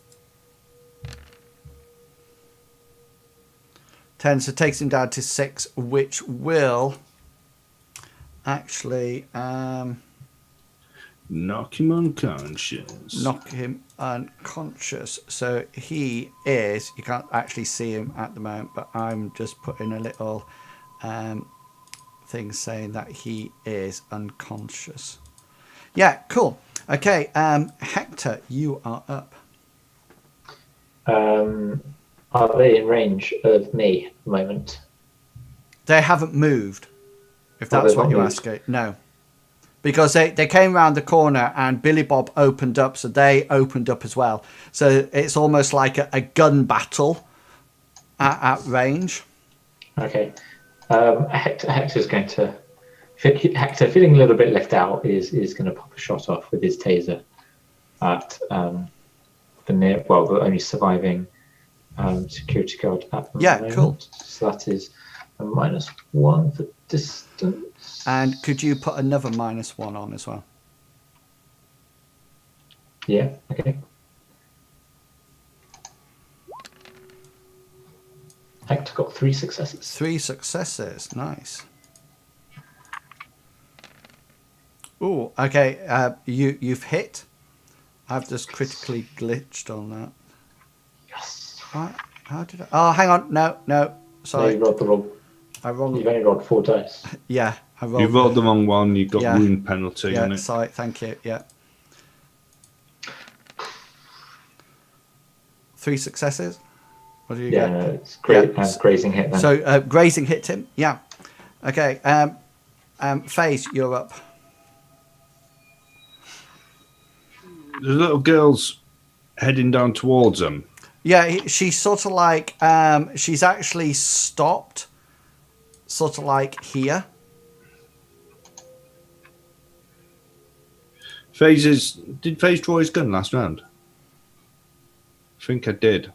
10, so takes him down to 6, which will actually Knock him unconscious. knock him unconscious. So he is, you can't actually see him at the moment, but I'm just putting a little thing saying that he is unconscious. Yeah, cool. Okay, Hector, you are up. Are they in range of me at the moment? They haven't moved, if Oh, that's they've what not you're moved. asking. No. Because they came round the corner and Billy Bob opened up, so they opened up as well. So it's almost like a gun battle at range. Okay. Hector's going to. Hector, feeling a little bit left out, is going to pop a shot off with his taser at the only surviving security guard at the moment. Cool. So that is a -1 for distance. And could you put another -1 on as well? Yeah, okay. Hector got 3 successes. 3 successes. Nice. Ooh, okay. You've hit. I've just critically glitched on that. Yes. Right. How did I? Oh, hang on. No. No, Sorry. you rolled the wrong. I rolled. You've only rolled 4 dice. Yeah, I rolled. You rolled the wrong one. You got Yeah. wound penalty on Yeah, it. sorry. Thank you. Yeah. 3 successes. What do you Yeah, get? no, it's great. Yeah. Grazing hit then. So grazing hit him. Yeah. Okay. FaZe, you're up. The little girl's heading down towards them. Yeah, she's sort of like she's actually stopped, sort of like here. Did FaZe draw his gun last round? I think I did.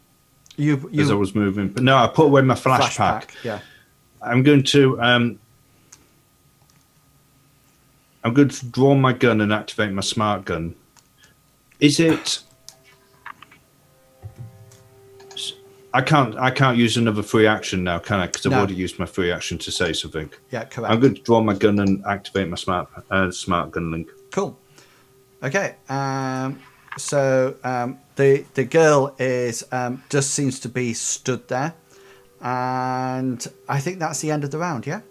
You As I was moving, but no, I put away my flash pack. Yeah. I'm going to draw my gun and activate my smart gun. Is it? I can't use another free action now, can I? Because I've No. already used my free action to say something. Yeah, correct. I'm going to draw my gun and activate my smart gun link. Cool. Okay. So the girl is just seems to be stood there, and I think that's the end of the round. Yeah.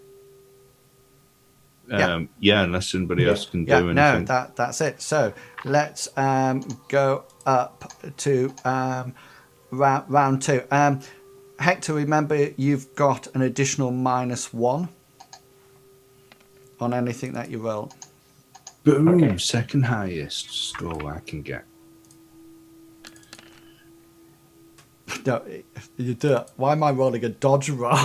Yeah, unless anybody else can do Yeah. anything. No, that's it. So let's go up to round two. Hector, remember you've got an additional -1 on anything that you roll. Boom! Okay. Second highest score I can get. No, you do it. Why am I rolling a dodge roll?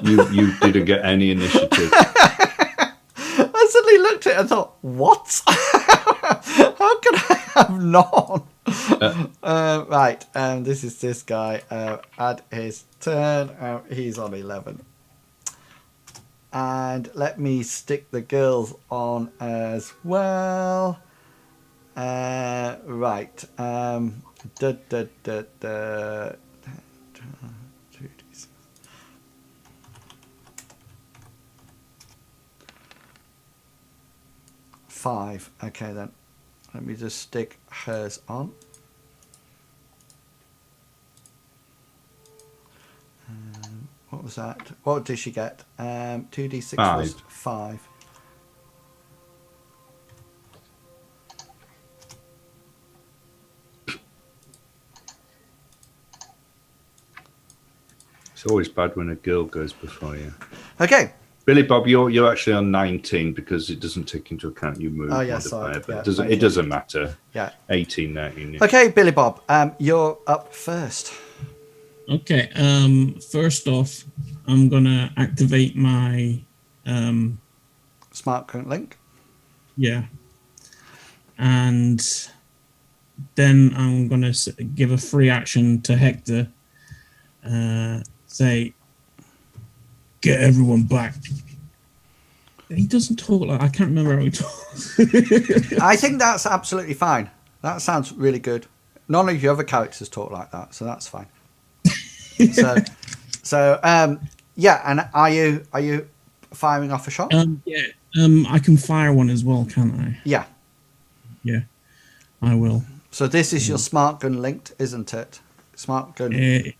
You didn't get any initiative. I suddenly looked at it and thought, what? How can I have none? Right, this is this guy. Add his turn. He's on 11. And let me stick the girls on as well. Right. Da, da, da, da. 2d6. Five. Okay then. Let me just stick hers on. What was that? What did she get? 2d6 was 5. It's always bad when a girl goes before you. Okay. Billy Bob, you're actually on 19 because it doesn't take into account you move. Oh, yeah, modifier, sorry. but Yeah, it doesn't matter. Yeah. 18, 19. Yeah. Okay, Billy Bob, you're up first. Okay. First off, I'm gonna activate my Smart current link. yeah, and then I'm gonna give a free action to Hector. Say, get everyone back. He doesn't talk like I can't remember how he talks. I think that's absolutely fine. That sounds really good. None of your other characters talk like that, so that's fine. so yeah. And are you firing off a shot? Yeah. I can fire one as well, can't I? Yeah. Yeah, I will. So this is your smart gun linked, isn't it? Smart gun.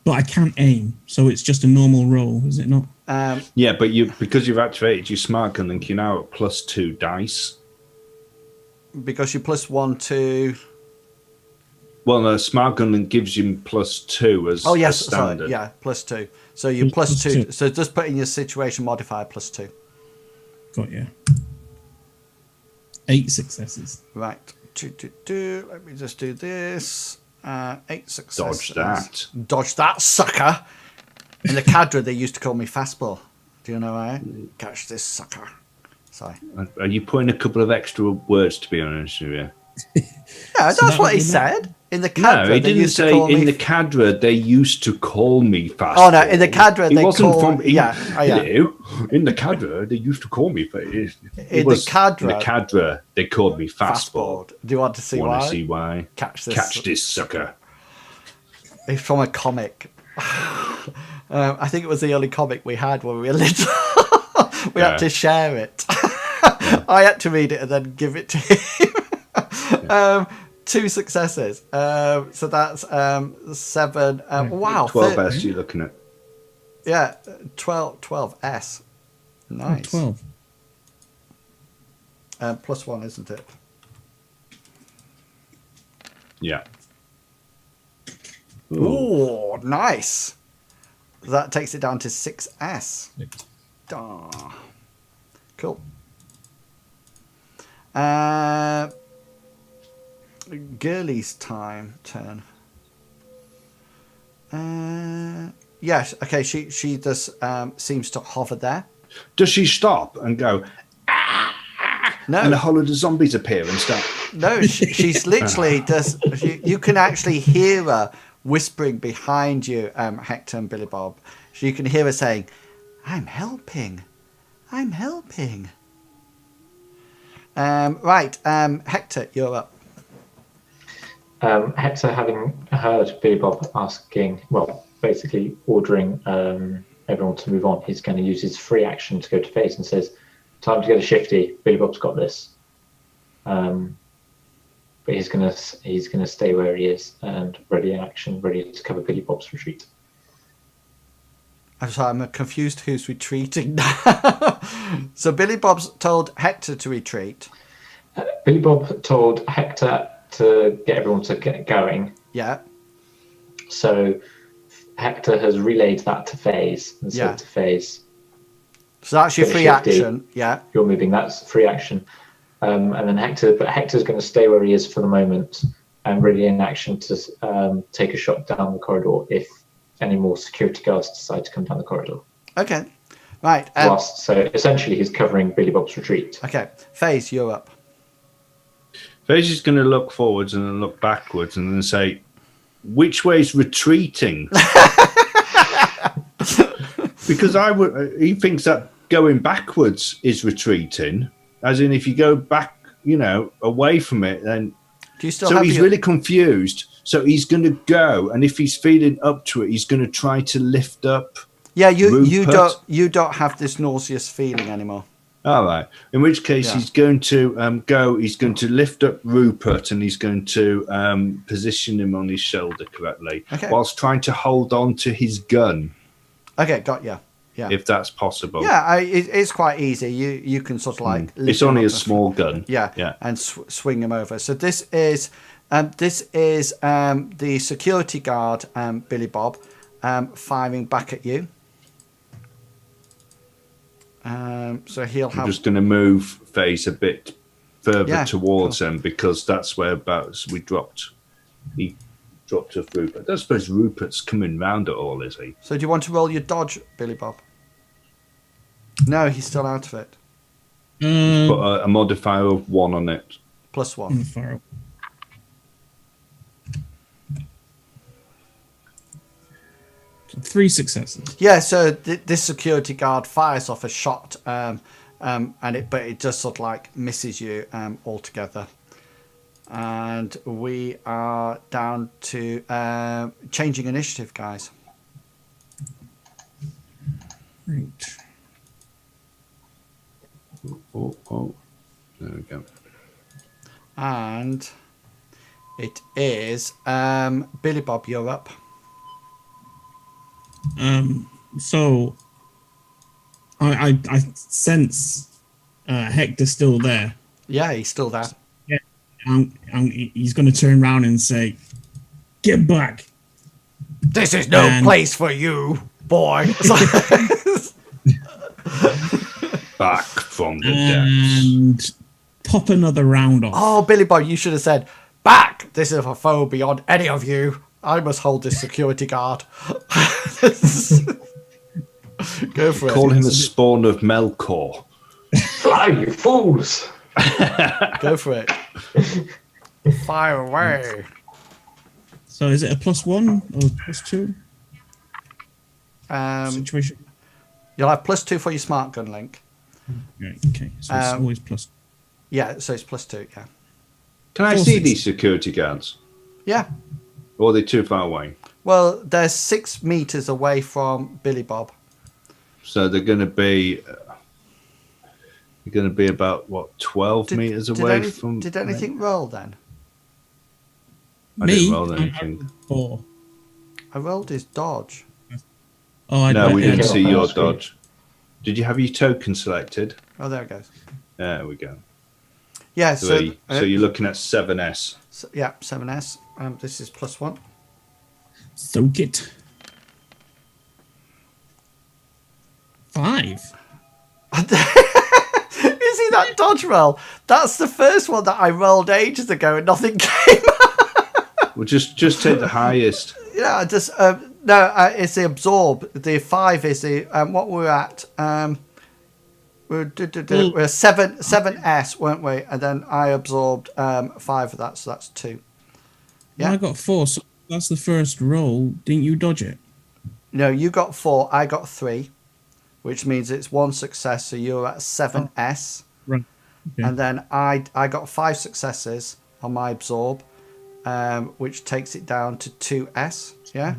But I can't aim, so it's just a normal roll, is it not? Yeah, but because you've activated your smart gun link, you're now at +2 dice. Because you +1 to. Well, the smart gun link gives you +2 as Oh yes, as standard. sorry. Yeah, +2. So you're +2. So just put in your situation modifier +2. Got you. 8 successes. Right. Let me just do this. 8 successes. Dodge that. Dodge that, sucker. In the cadre, they used to call me fastball. Do you know why? Catch this sucker. Sorry. Are you putting a couple of extra words, to be honest with you? Yeah, So that's that what he was said. In the cadre, No, he they didn't used to say call in me. the cadre they used to call me fastball. Oh no, in the cadre It they wasn't call. from Yeah, oh, yeah. Hello. In the cadre they used to call me. In the cadre, they called me fastball. fastball. Do you want to see Want why? to see why? Catch this. Catch this sucker. It's from a comic. I think it was the only comic we had when we were little. We had to share it. I had to read it and then give it to him. 2 successes. So that's 7. Wow. 12S you're looking at. Yeah, 12S. Nice. 12. +1, isn't it? Yeah. Ooh, nice. That takes it down to 6S. Ah, cool. Girly's turn. Yes. Okay. She just seems to hover there. Does she stop and go, No. and a whole lot of zombies appear and start? No. She's literally just. You can actually hear her whispering behind you, Hector and Billy Bob. So you can hear her saying, "I'm helping. I'm helping." Right. Hector, you're up. Hector, having heard Billy Bob asking, well, basically ordering everyone to move on, he's going to use his free action to go to FaZe and says, "Time to get a shifty. Billy Bob's got this." But he's gonna stay where he is and ready in action, ready to cover Billy Bob's retreat. I'm sorry, I'm confused who's retreating now. So Billy Bob's told Hector to retreat. Billy Bob told Hector to get everyone to get going. Yeah. So Hector has relayed that to FaZe and said to FaZe, So that's your Get a free shifty. action. Yeah. "You're moving. That's free action." And then Hector's going to stay where he is for the moment and ready in action to take a shot down the corridor if any more security guards decide to come down the corridor. Okay. Right. So essentially, he's covering Billy Bob's retreat. Okay. FaZe, you're up. FaZe is going to look forwards and then look backwards and then say, "Which way's retreating?" Because he thinks that going backwards is retreating, as in if you go back, away from it, then. Do you still So have he's your... really confused. So he's going to go, and if he's feeling up to it, he's going to try to lift up. Yeah, you Rupert. don't have this nauseous feeling anymore. All right. In which case, Yeah. he's going to go. He's going to lift up Rupert, and he's going to position him on his shoulder correctly, Okay. whilst trying to hold on to his gun, Okay, got you. Yeah. if that's possible. Yeah, it's quite easy. You can sort of like. lift It's him only up a small gun. Yeah. And swing him over. So this is the security guard, Billy Bob, firing back at you. So he'll I'm have. just going to move FaZe a bit further Yeah, towards him because that's whereabouts we dropped. He dropped off Rupert. I suppose Rupert's coming round at all, is he? So do you want to roll your dodge, Billy Bob? No, he's still out of it. Put a modifier of 1 on it. +1. Far up. So 3 successes. Yeah, so this security guard fires off a shot, but it just sort of like misses you altogether. And we are down to changing initiative, guys. Right. Oh. There we go. And it is Billy Bob, you're up. So I sense Hector still there. Yeah, he's still there. He's going to turn around and say, "Get back!" This is no place for you, boy. Back from the depths. And pop another round off. Oh, Billy Bob, you should have said, "Back! This is a foe beyond any of you. I must hold this security guard." Go for it. Call him a spawn of Melkor. Fly, you fools! Go for it. Fire away. So is it a +1 or +2 situation? You'll have +2 for your smart gun link. Right, okay, so it's always plus. Yeah, so it's +2, yeah. Can I 4, see 6. these security guards? Yeah. Or are they too far away? Well, they're 6 meters away from Billy Bob. So they're going to be... about, 12 meters away from... Did anything roll then? I didn't roll anything. 4. I rolled his dodge. Oh, No, we didn't Yeah. see your Screen. dodge. Did you have your token selected? Oh, there it goes. There we go. Yeah, so 3. So you're looking at 7S. yeah, 7S. This is +1. Soak it. 5. You see that dodge roll? That's the first one that I rolled ages ago and nothing came. Well, just take the highest. Yeah, just it's the absorb. The 5 is the what we're at. We're 7S, weren't we? And then I absorbed 5 of that, so that's 2. Yeah. Well, I got 4, so that's the first roll. Didn't you dodge it? No, you got 4. I got 3, which means it's 1 success. So you're at 7S, Right. Okay. and then I got 5 successes on my absorb, which takes it down to 2S. Yeah.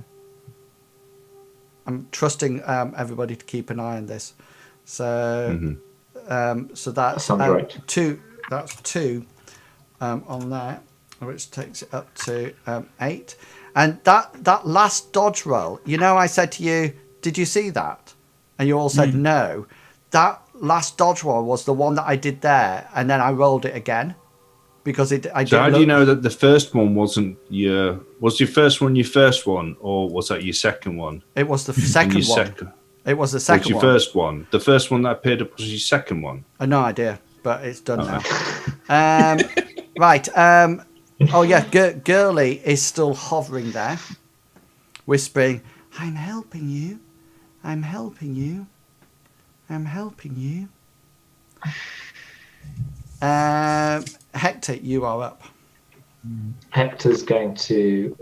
I'm trusting everybody to keep an eye on this. So, so that's Sounds right. 2. That's 2 on there, which takes it up to 8. And that last dodge roll, you know, I said to you, "Did you see that?" And you all said no. That last dodge roll was the one that I did there, and then I rolled it again because it. So how do you know that the first one wasn't your? Was your first one your first one, or was that your second one? It was the second Your one. second. It was the What's second your one. first one? The first one that appeared up was your second one. No idea, but it's done now. Right. Oh yeah, Girly is still hovering there, whispering, "I'm helping you. I'm helping you. I'm helping you." Hector, you are up. Hector's going to,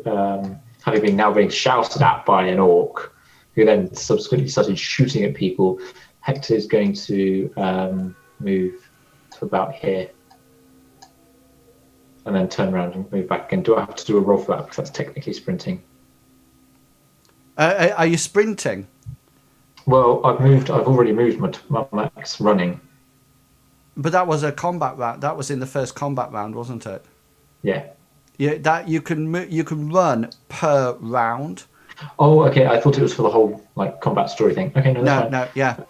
having now being shouted at by an orc, who then subsequently started shooting at people. Hector is going to move to about here, and then turn around and move back again. Do I have to do a roll for that? Because that's technically sprinting. Are you sprinting? Well, I've already moved my max running. But that was a combat round. That was in the first combat round, wasn't it? Yeah. Yeah. That you can run per round. Oh, okay. I thought it was for the whole combat story thing. Okay, no, that's fine. No, yeah.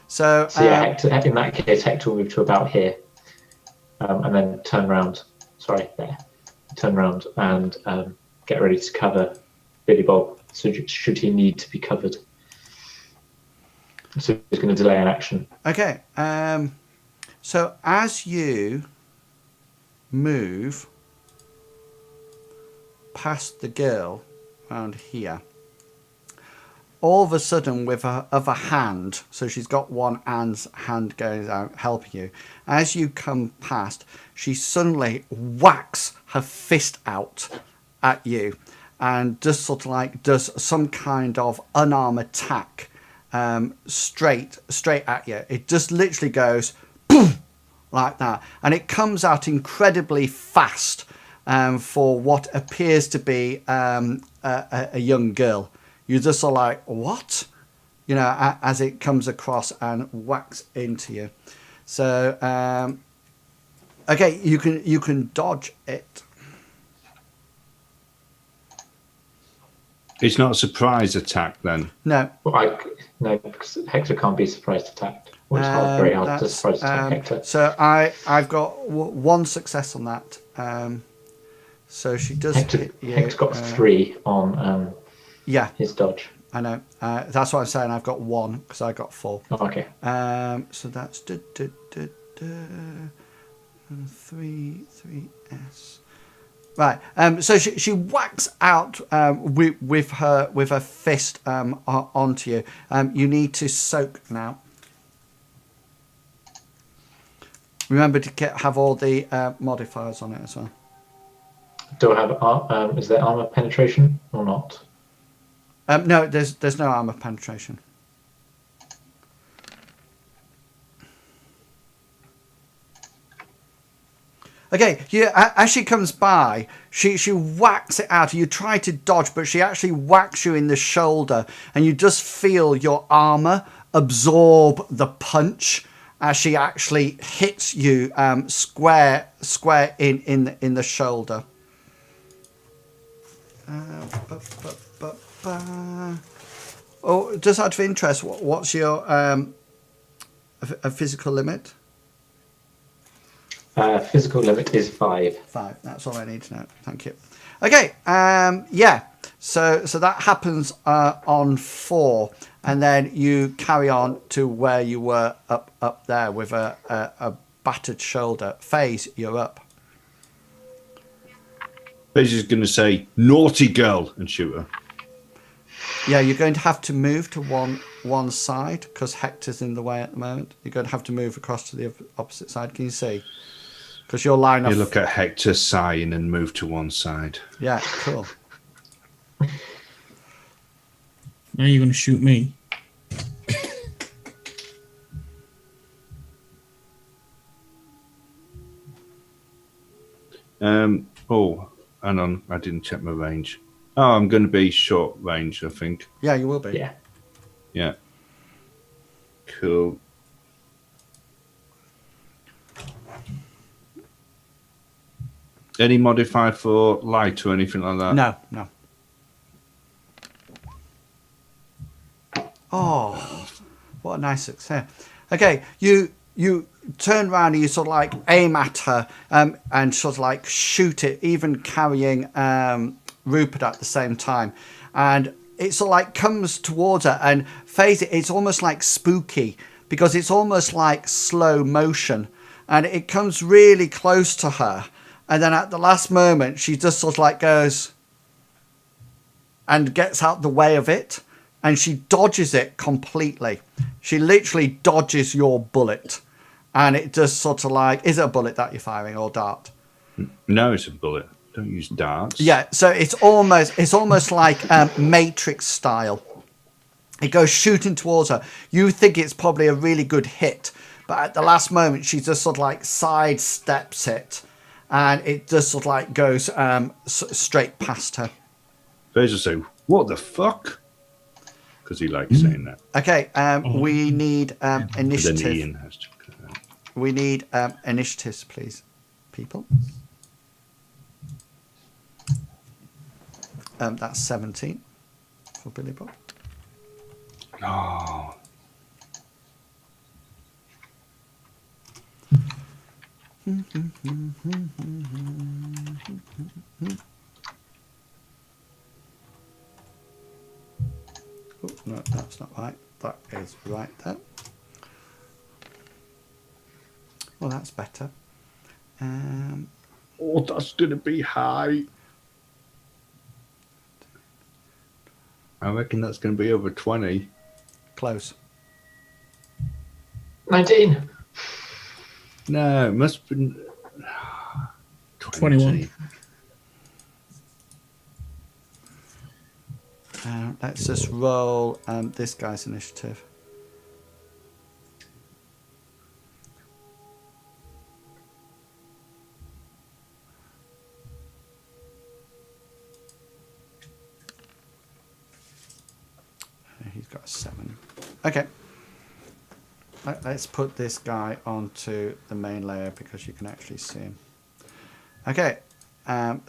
So yeah, Hector, in that case, Hector will move to about here, and then turn around. Sorry, there. Turn around and get ready to cover Billy Bob. So should he need to be covered? So he's going to delay an action. Okay. So as you move past the girl around here, all of a sudden with her other hand, so she's got one hand going out helping you, as you come past, she suddenly whacks her fist out at you and just sort of does some kind of unarmed attack straight at you. It just literally goes boom, like that, and it comes out incredibly fast for what appears to be a young girl. You're just sort of like, what? You know, as it comes across and whacks into you. So, okay, you can dodge it. It's not a surprise attack then. No. Well, no, because Hector can't be surprise attacked. Well, it's very hard to surprise attack Hector. So I've got 1 success on that. So she does hit you. Hector's got 3 on yeah, his dodge. I know. That's what I'm saying. I've got 1 because I got 4. Oh, okay. So that's 3S. Right. So she whacks out with her fist onto you. You need to soak now. Remember to have all the modifiers on it as well. Do I have is there armor penetration or not? No, there's no armor penetration. Okay, as she comes by, she whacks it out. You try to dodge, but she actually whacks you in the shoulder, and you just feel your armor absorb the punch as she actually hits you square in the shoulder. Oh, just out of interest, what's your a physical limit? Physical limit is 5. 5. That's all I need to know. Thank you. Okay. Yeah. So that happens on 4, and then you carry on to where you were up there with a battered shoulder. FaZe, you're up. FaZe is going to say, naughty girl, and shoot her. Yeah, you're going to have to move to one side because Hector's in the way at the moment. You're going to have to move across to the opposite side. Can you see? Because your line of... You look at Hector sighing and move to one side. Yeah, cool. Now you're going to shoot me. Oh, hang on. I didn't check my range. Oh, I'm going to be short range, I think. Yeah, you will be. Yeah. Yeah. Cool. Any modifier for light or anything like that? No. Oh, what a nice success. Okay, you turn around and you sort of like aim at her and sort of like shoot it, even carrying Rupert at the same time. And it sort of like comes towards her and FaZe, it's almost like spooky because it's almost like slow motion. And it comes really close to her. And then at the last moment, she just sort of like goes and gets out the way of it. And she dodges it completely. She literally dodges your bullet. And it just sort of like, is it a bullet that you're firing or dart? No, it's a bullet. Don't use darts. Yeah, so it's almost like Matrix style. It goes shooting towards her. You think it's probably a really good hit. But at the last moment, she just sort of like sidesteps it. And it just sort of like goes straight past her. FaZe will say, what the fuck? Because he likes saying that. Okay, we need But then initiative. Ian has to. We need initiatives, please, people. That's 17 for Billy Bob. Oh. Oh, no, that's not right. That is right there. Well, that's better. Oh, that's going to be high. I reckon that's going to be over 20. Close. 19. No, it must have been 21. Let's just roll this guy's initiative. He's got a 7. Okay. Let's put this guy onto the main layer because you can actually see him. Okay.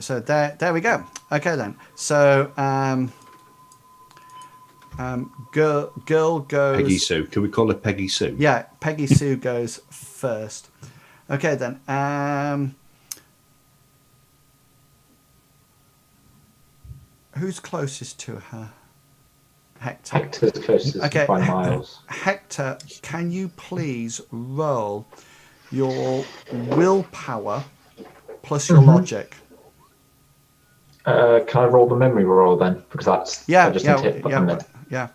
So there we go. Okay then. So girl goes. Peggy Sue. Can we call her Peggy Sue? Yeah, Peggy Sue goes first. Okay then. Who's closest to her? Hector. Hector's closest Okay, by miles. Hector, can you please roll your willpower plus your logic? Can I roll the memory roll then? Because that's I just need to hit button then. Yeah.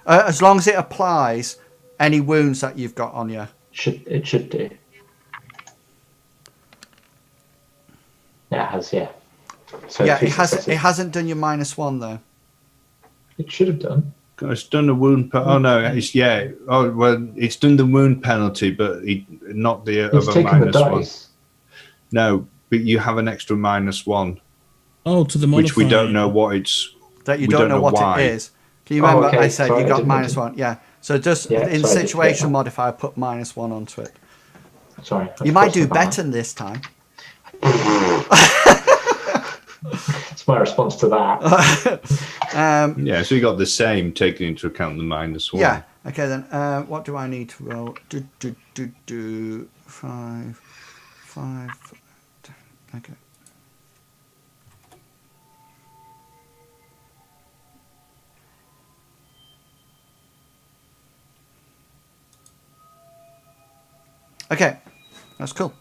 As long as it applies any wounds that you've got on you. It should do. Yeah, it has. Yeah. So Yeah, 3 it successes. hasn't done your -1 though. It should have done. It's done the wound. Oh no, it's Oh well, it's done the wound penalty, but not the It's other taken the -1. dice. No, but you have an extra -1, Oh, to the modifier. which we don't know what it's. That you We don't don't know know what why. it is. Can you remember okay, I said sorry, you I got didn't mention- -1? Yeah. So just Yeah, in sorry, I did situation forget that. modifier, put -1 onto it. Sorry. You might do better this time. It's my response to that. Yeah, so you got the same, taking into account the -1. Yeah. Okay then. What do I need to roll? Do 5. Okay. Okay, that's cool.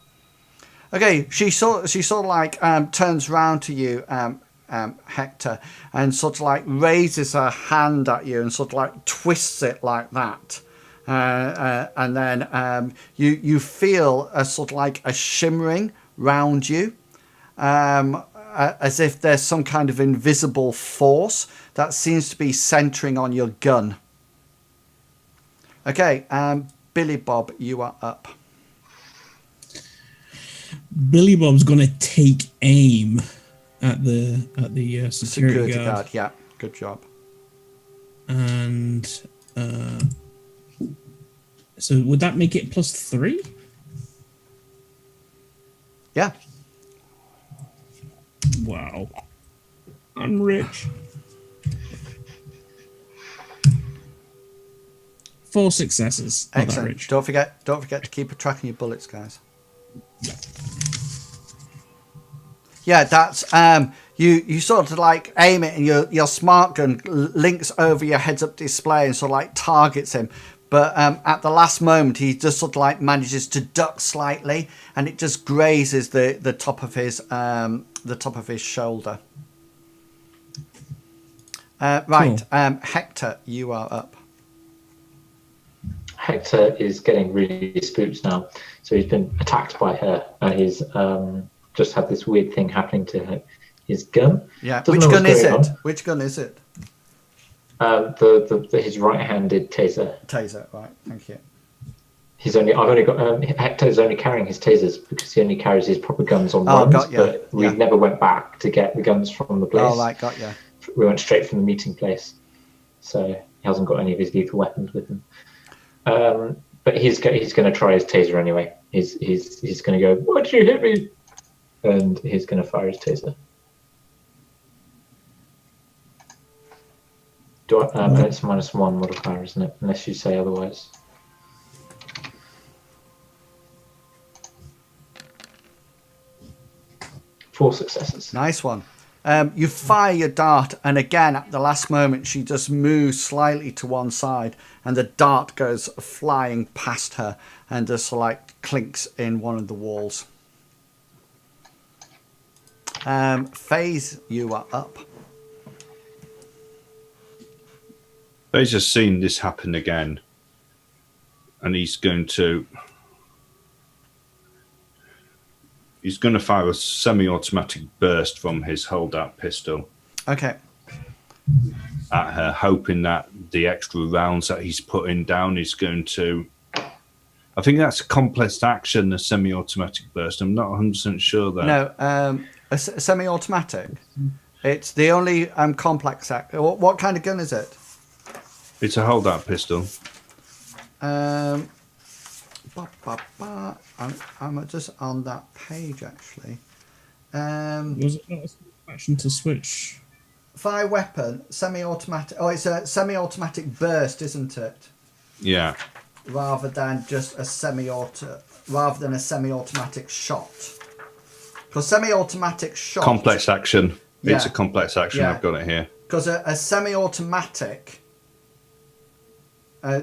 Okay, she sort of like turns round to you, Hector, and sort of like raises her hand at you and sort of like twists it like that. And then you feel a sort of like a shimmering round you, as if there's some kind of invisible force that seems to be centering on your gun. Okay, Billy Bob, you are up. Billy Bob's gonna take aim at the security guard. Yeah, good job. And so would that make it +3? Yeah. Wow. I'm rich. 4 successes. Not that Excellent. rich. Don't forget to keep a track of your bullets, guys. Yeah, that's you sort of like aim it, and your smart gun links over your heads-up display and sort of like targets him. But at the last moment, he just sort of like manages to duck slightly, and it just grazes the top of his shoulder. Right, cool. Hector, you are up. Hector is getting really spooked now. So he's been attacked by her, and he's just had this weird thing happening to his gun. Yeah. Which gun is it? Which gun is it? His right-handed taser. Taser, right? Thank you. I've only got Hector's only carrying his tasers because he only carries his proper guns on runs. But we never went back to get the guns from the place. Oh, right, got you. We went straight from the meeting place, so he hasn't got any of his lethal weapons with him. But he's going to try his taser anyway. He's going to go, "Why did you hit me?" And he's going to fire his taser. It's -1 modifier, isn't it? Unless you say otherwise. Four successes. Nice one. You fire your dart, and again at the last moment she just moves slightly to one side, and the dart goes flying past her and just like clinks in one of the walls. FaZe, you are up. FaZe has seen this happen again, and he's going to fire a semi-automatic burst from his holdout pistol. Okay. At her, hoping that the extra rounds that he's putting down is going to. I think that's a complex action, a semi-automatic burst. I'm not 100% sure that. No, a semi-automatic. It's the only complex act. What kind of gun is it? It's a holdout pistol. I'm just on that page actually. Was it not a action to switch? Fire weapon, semi-automatic. Oh, it's a semi-automatic burst, isn't it? Yeah. Rather than a semi-automatic shot. Because semi-automatic shot. Complex action. Yeah. It's a complex action. Yeah. I've got it here. Because a semi-automatic.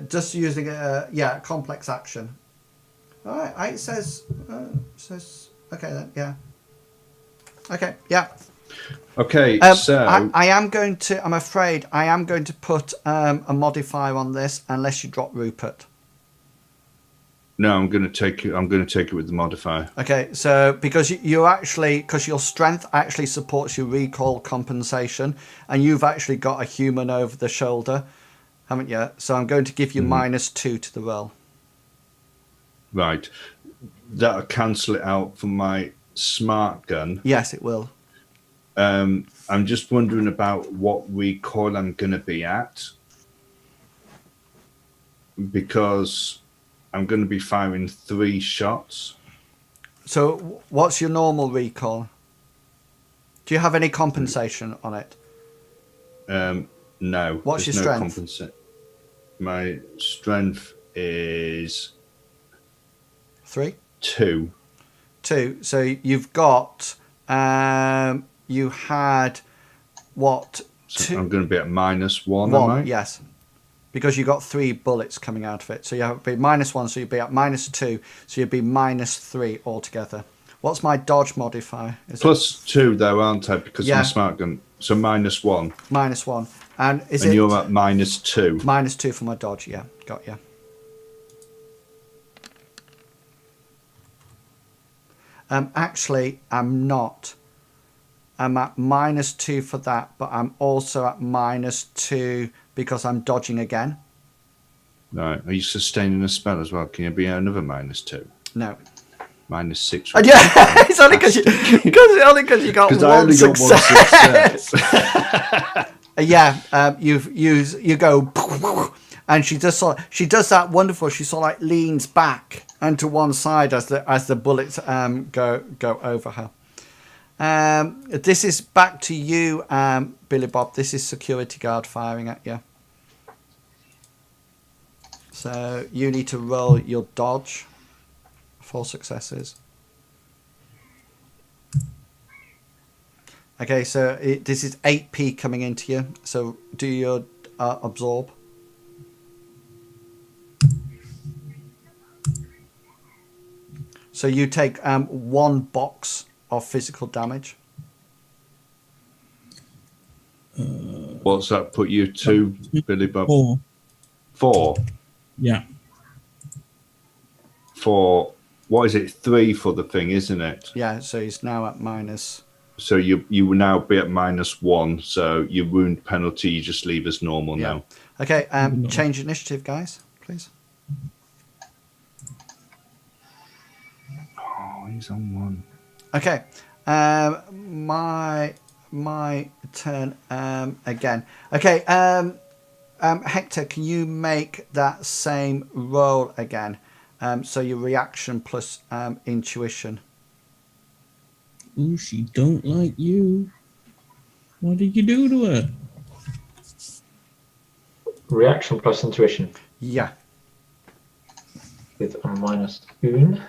Just using a complex action. All right, it says okay then, yeah. Okay, yeah. Okay, so I'm afraid I am going to put a modifier on this unless you drop Rupert. No, I'm going to take it with the modifier. Okay, so because because your strength actually supports your recoil compensation, and you've actually got a human over the shoulder, haven't you? So I'm going to give you -2 to the roll. Right. That'll cancel it out for my smart gun. Yes, it will. I'm just wondering about what recoil I'm going to be at, because I'm going to be firing 3 shots. So what's your normal recoil? Do you have any compensation on it? No. What's your strength? My strength is 3? 2. 2. So you've got you had what? So I'm going to be at -1, One, am I? yes. because you got 3 bullets coming out of it. So you have to be -1, so you'd be at -2, so you'd be -3 altogether. What's my dodge modifier? Is +2 though, aren't I? Because Yeah. I'm a smart gun. So -1. it -1? And is And it you're at -2. -2 for my dodge? Yeah, got you. Actually, I'm not. I'm at -2 for that, but I'm also at -2 because I'm dodging again. Right. Are you sustaining a spell as well? Can you be another -2? No. -6. And yeah, it's only because you got Because one I only got one success. success. Yeah, you go, and she does that wonderful. She sort of like leans back and to one side as the bullets go over her. This is back to you, Billy Bob. This is security guard firing at you. So you need to roll your dodge. 4 successes. Okay, so this is 8p coming into you. So do your absorb. So you take 1 box of physical damage. What's that put you to, Billy Bob? 4. 4. Yeah. For what is it? 3 for the thing, isn't it? Yeah, so he's now at minus. So you will now be at -1. So your wound penalty you just leave as normal Yeah. now. Okay, change initiative, guys, please. Oh, he's on 1. Okay, my turn again. Okay, Hector, can you make that same roll again? So your reaction plus intuition. Ooh, she don't like you. What did you do to her? Reaction plus intuition Yeah. with a -1.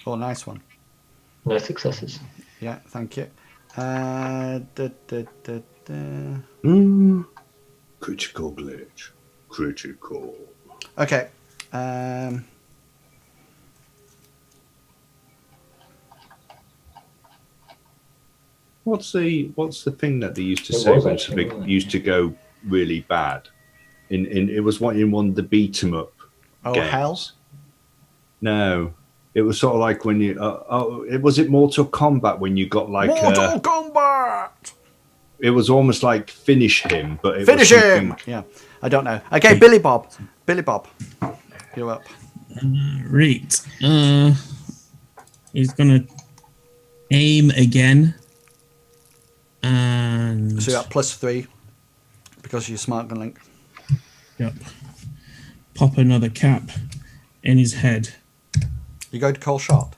Oh, nice one. No successes. Yeah, thank you. Critical glitch. Critical. Okay. What's the thing that they used to It say was when actually, something wasn't it? used to go really bad? It was in one of the beat 'em up Oh, games. hell. No, it was sort of like when you. It was it Mortal Kombat when you got like. Mortal Kombat! It was almost like finish him, but it Finish was him! something- Yeah, I don't know. Okay, Billy Bob. Billy Bob, you're up. Right. He's gonna aim again. And So you're at +3 because you're smart gun link. yep. Pop another cap in his head. You go to cold shot.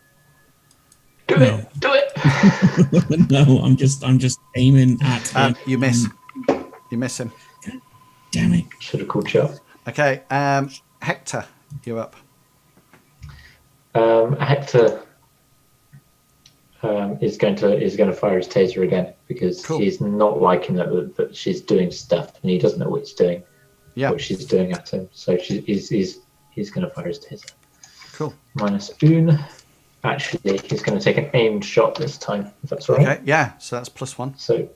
Do No. it! Do it! No, I'm just aiming at him. You miss. You miss him. Damn it. Should have called shot. Okay, Hector, you're up. Hector is going to fire his taser again because Cool. he's not liking that she's doing stuff and he doesn't know what he's doing. Yeah, What she's doing at him. So he's going to fire his taser. cool. -1. Actually, he's going to take an aimed shot this time, if that's all right. Okay, yeah, so that's +1. So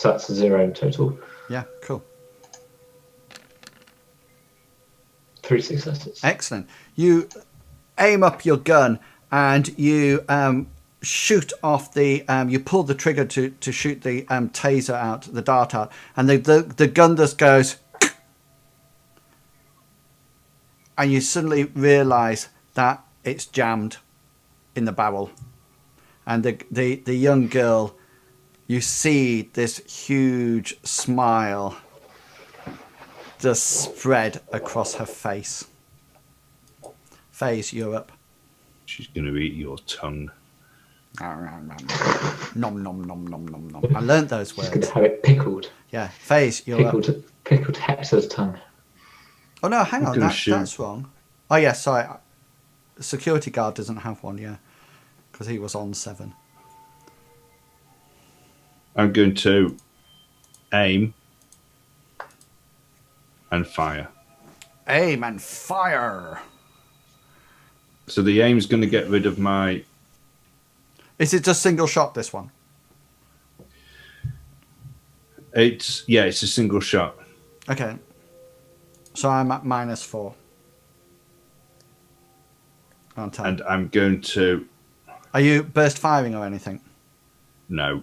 that's a 0 in total. Yeah, cool. 3 successes. Excellent. You aim up your gun and you shoot off the. You pull the trigger to shoot the taser out, the dart out, and the gun just goes. And you suddenly realise that it's jammed in the barrel, and the young girl, you see this huge smile just spread across her face. FaZe, you're up. She's going to eat your tongue. Nom nom nom nom nom nom. I learnt those He's going words. to have it pickled. Yeah, FaZe, you're up. Pickled Hector's tongue. Oh no, hang on, gonna shoot. that's wrong. Oh yeah, sorry. Security guard doesn't have one, yeah, because he was on 7. I'm going to aim, and fire. Aim and fire. So the aim's going to get rid of my. Is it just single shot, this one? It's a single shot. Okay. So I'm at -4. On 10. And I'm going to. Are you burst firing or anything? No.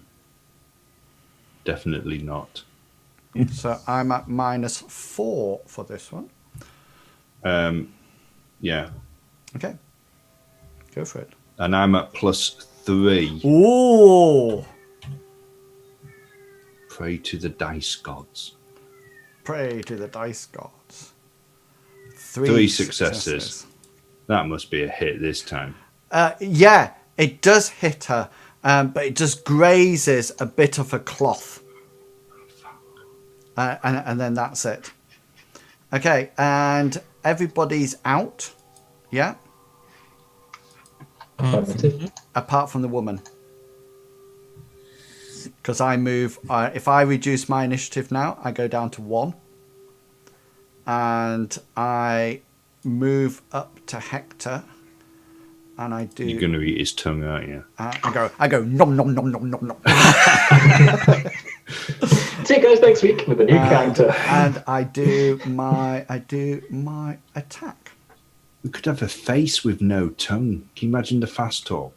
Definitely not. So I'm at -4 for this one. Yeah. Okay. Go for it. And I'm at +3. Ooh! Pray to the dice gods. Pray to the dice gods. Three successes. That must be a hit this time. Yeah, it does hit her, but it just grazes a bit of a cloth. And then that's it. Okay, and everybody's out. Yeah? Affirmative. Apart from the woman. Because I move, if I reduce my initiative now, I go down to 1. And I move up to Hector. And I do. You're going to eat his tongue, aren't you? I go nom nom nom nom nom nom. See you guys next week with a new character. And I do my attack. We could have a face with no tongue. Can you imagine the fast talk?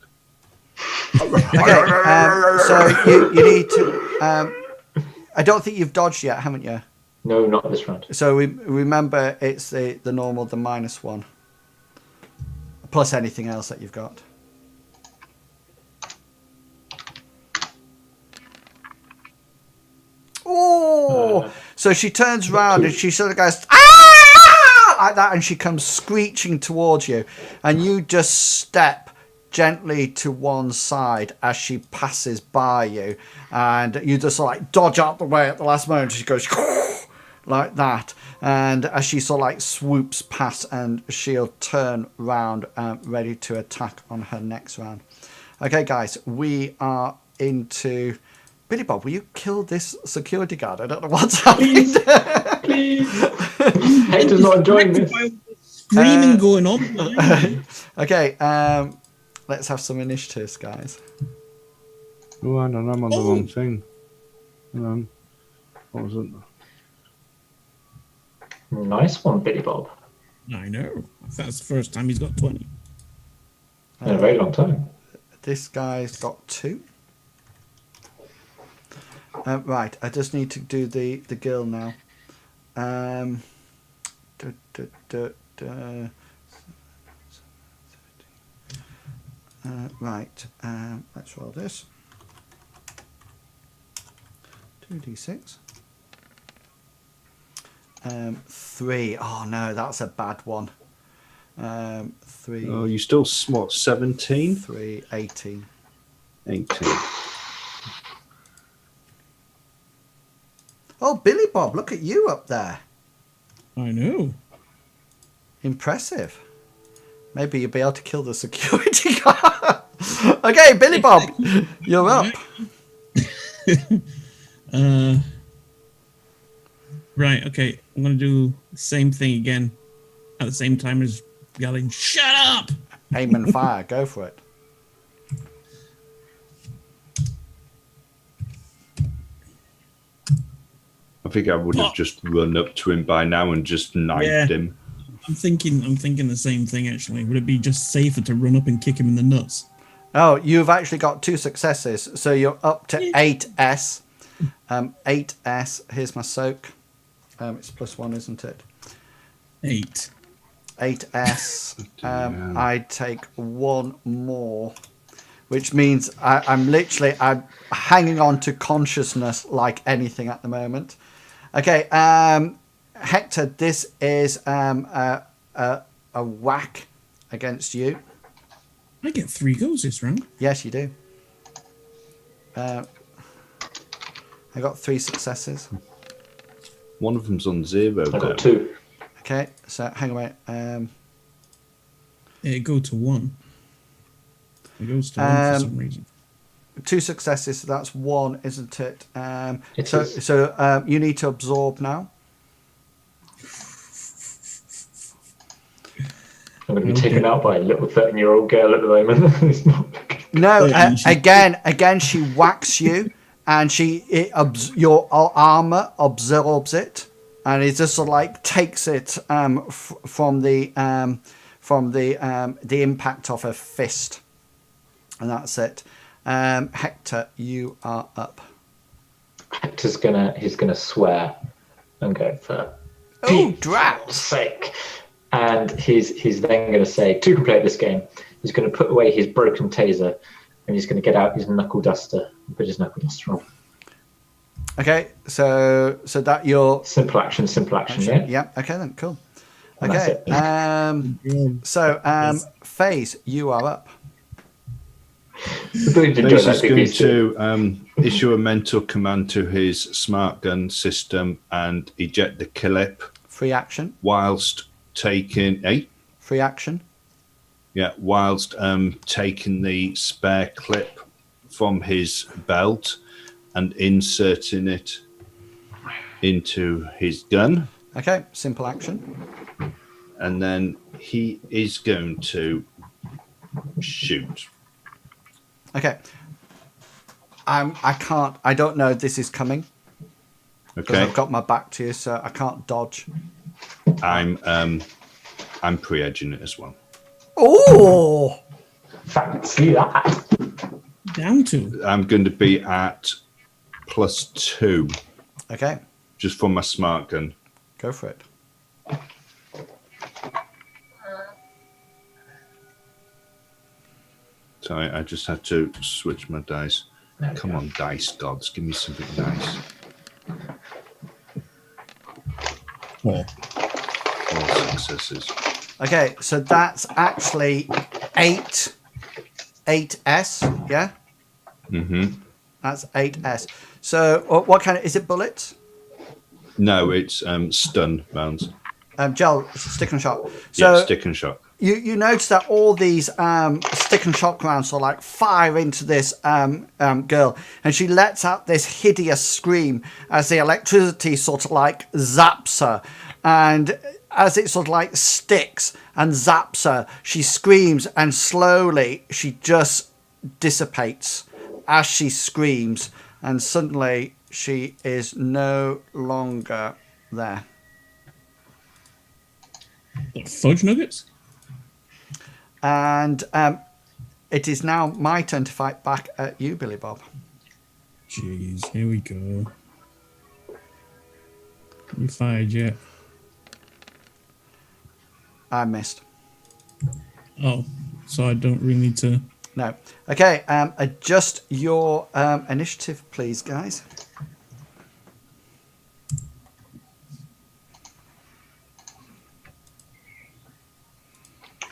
Okay, so you need to. I don't think you've dodged yet, haven't you? No, not this round. So remember, it's the normal, the -1, plus anything else that you've got. Oh! So she turns round and she sort of goes, ah! Like that, and she comes screeching towards you, and you just step gently to one side as she passes by you, and you just sort of like dodge out the way at the last moment. She goes like that, and as she sort of like swoops past, and she'll turn round ready to attack on her next round. Okay, guys, we are into Billy Bob. Will you kill this security guard? I don't know what's happening. Please. Hector's not enjoying this. Screaming going on. Okay, let's have some initiatives, guys. Oh, I don't know. I'm on the wrong thing. Hang on. What was it? Nice one, Billy Bob. I know. That's the first time he's got 20. In a very long time. This guy's got 2. Right, I just need to do the girl now. Right, let's roll this. 2d6. 3. Oh no, that's a bad one. 3. Oh, you still what? 17? 3, 18. 18. Oh, Billy Bob, look at you up there. I know. Impressive. Maybe you'll be able to kill the security guard. Okay, Billy Bob, you're up. Right, okay. I'm going to do the same thing again at the same time as yelling, "Shut up!" Aim and fire, go for it. I think I would have just run up to him by now and just knifed him. I'm thinking the same thing, actually. Would it be just safer to run up and kick him in the nuts? Oh, you've actually got 2 successes, so you're up to 8S. 8S, here's my soak. It's +1, isn't it? 8. 8S. I take 1 more, which means I'm hanging on to consciousness like anything at the moment. Okay, Hector, this is a whack against you. I get 3 goes this round. Yes, you do. I got 3 successes. One of them's on 0. I got 2. Okay, so hang on a minute. It goes to 1. It goes to 1 for some reason. 2 successes. So that's 1, isn't it? It so is. so you need to absorb now. I'm going to be taken out by a little 13-year-old girl at the moment. It's not looking. No, Yeah, again, she whacks you, and your armor absorbs it, and it just sort of like takes it from the impact of her fist, and that's it. Hector, you are up. Hector's gonna swear and go for Oh, drat! sake. And he's then going to say, to complete this game, he's going to put away his broken taser and he's going to get out his knuckle duster and put his knuckle duster on. Okay, so that your Simple action, yeah? yeah. Okay, then cool. And that's Okay, it. so FaZe, you are up. I believe you enjoyed Mace that is big going piece too. to issue a mental command to his smart gun system and eject the clip Free action. whilst taking Free action. whilst taking the spare clip from his belt and inserting it into his gun, Okay, simple action. and then he is going to shoot. Okay. I don't know if this is coming because Okay, I've got my back to you, so I can't dodge. I'm pre-edging it as well. Oh! Fancy that. Down to. I'm going to be at +2 Okay, just for my smart gun. go for it. So I just had to switch my dice. Come on, dice gods, give me something nice. 4. 4 successes. Okay, so that's actually 8S, yeah? Mm-hmm. That's 8S. So what kind of, is it bullets? No, it's stun rounds. Gel, stick and shock. Yeah, So stick and shock. you notice that all these stick and shock rounds sort of like fire into this girl, and she lets out this hideous scream as the electricity sort of like zaps her, and as it sort of like sticks and zaps her, she screams, and slowly she just dissipates as she screams, and suddenly she is no longer there. Fudge nuggets? And it is now my turn to fight back at you, Billy Bob. Jeez, here we go. You fired yet? I missed. Oh, so I don't really need to. No. Okay, adjust your initiative, please, guys.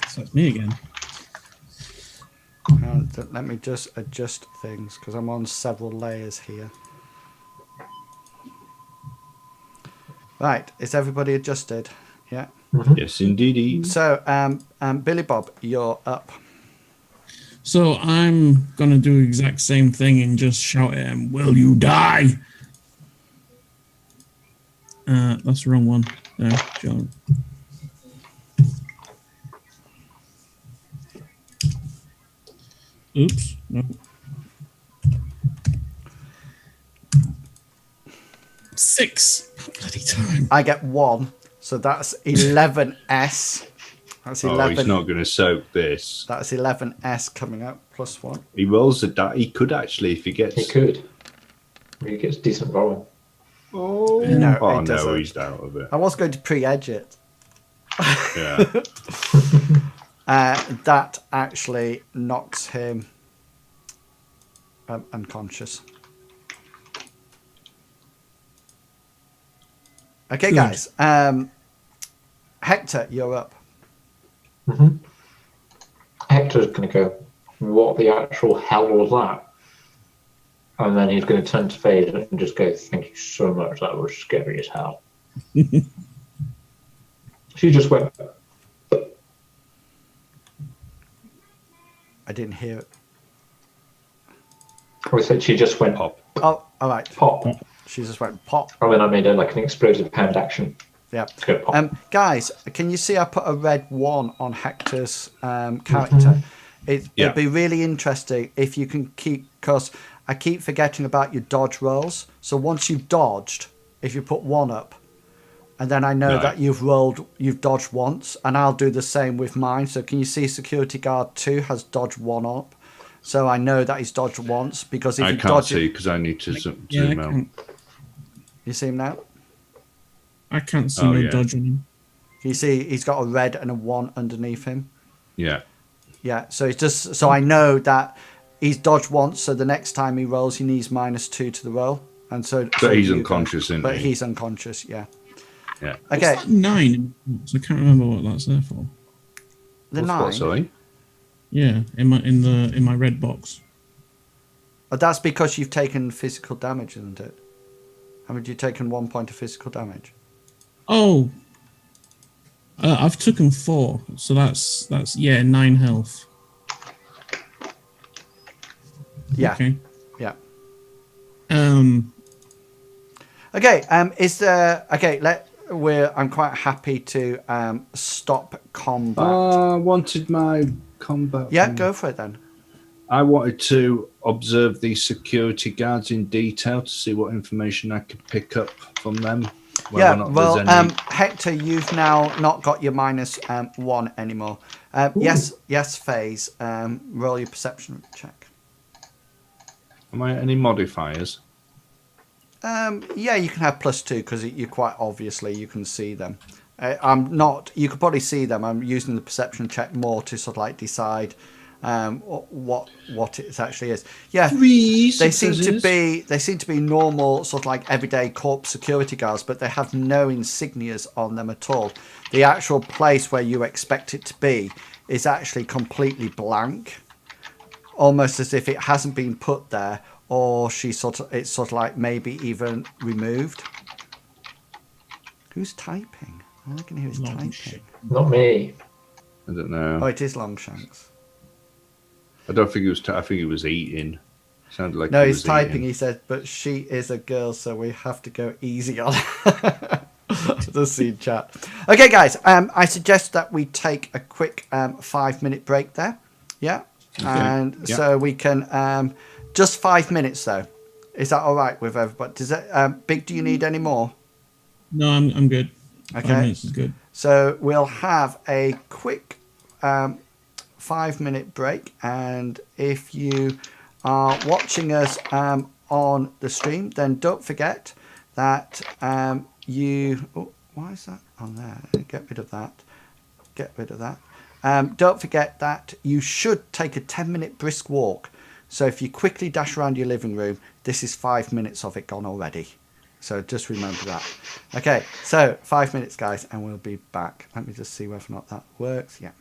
So it's me again. Let me just adjust things because I'm on several layers here. Right, is everybody adjusted? Yeah. Yes, indeedy. So, Billy Bob, you're up. So I'm gonna do the exact same thing and just shout at him, "Will you die?" That's the wrong one. There, John. Oops. No. 6. Bloody time. I get 1, so that's 11S. That's 11. Oh, he's not going to soak this. That's 11S coming up, plus 1. He rolls the die. He could actually, if he gets. He could. He gets decent rolling. Oh, No, oh it no, doesn't. he's out of it. I was going to pre-edge it. Yeah. That actually knocks him unconscious. Okay, Good. guys. Hector, you're up. Hector's going to go, what the actual hell was that? And then he's going to turn to FaZe and just go, thank you so much, that was scary as hell. She just went, I didn't hear it. Oh, so she just went Pop. Oh, all right. pop. She just went pop. And then I made an explosive hand action. Yeah. To go pop. Guys, can you see I put a red 1 on Hector's character? It'd be really interesting if you can keep, because I keep forgetting about your dodge rolls. So once you've dodged, if you put 1 up, and then I know that you've dodged once, and I'll do the same with mine. So can you see Security Guard 2 has dodged 1 up? So I know that he's dodged once, because if I you can't dodge see it, because I need to zoom I out. can't, you see him now? I can't see Oh, no yeah. dodge on him. You see he's got a red and a 1 underneath him. Yeah. Yeah, so it's just so I know that he's dodged once, so the next time he rolls, he needs -2 to the roll, and so. But he's you unconscious, isn't But he? he's unconscious. Yeah. Yeah. Okay. What's that 9 in the box? I can't remember what that's there for. The What's 9. what, sorry? Yeah, in my red box. But that's because you've taken physical damage, isn't it? Haven't you taken 1 point of physical damage? Oh, I've taken 4, so that's 9 health. Yeah. Okay. Yeah. Okay. Okay. Is there? Okay. I'm quite happy to stop combat. I wanted my combat. Yeah, thing. go for it then. I wanted to observe these security guards in detail to see what information I could pick up from them. whether or Yeah, not well, there's any... Hector, you've now not got your -1 anymore. Yes, Phase. Roll your perception check. Am I any modifiers? Yeah, you can have +2 because you quite obviously you can see them. I'm not. You could probably see them. I'm using the perception check more to sort of like decide what it actually is. Yeah, they seem to be normal sort of like everyday corp security guards, but they have no insignias on them at all. The actual place where you expect it to be is actually completely blank, almost as if it hasn't been put there, or it's sort of like maybe even removed. Who's typing? All I can hear is typing. Not me. I don't know. Oh, it is Longshanks. I don't think it was. I think it was eating. Sounded like No, he he's was typing. eating. He said, "But she is a girl, so we have to go easy on her." The scene chat. Okay, guys. I suggest that we take a quick 5-minute break there. Yeah, Okay. and Yeah. so we can just 5 minutes though. Is that all right with everybody? Does it? Big, do you need any more? No, I'm good. 5 Okay. minutes is good. So we'll have a quick 5-minute break, and if you are watching us on the stream, then don't forget that why is that on there? Get rid of that. Get rid of that. Don't forget that you should take a 10-minute brisk walk. So if you quickly dash around your living room, this is 5 minutes of it gone already. So just remember that. Okay, so 5 minutes, guys, and we'll be back. Let me just see whether or not that works. Yeah.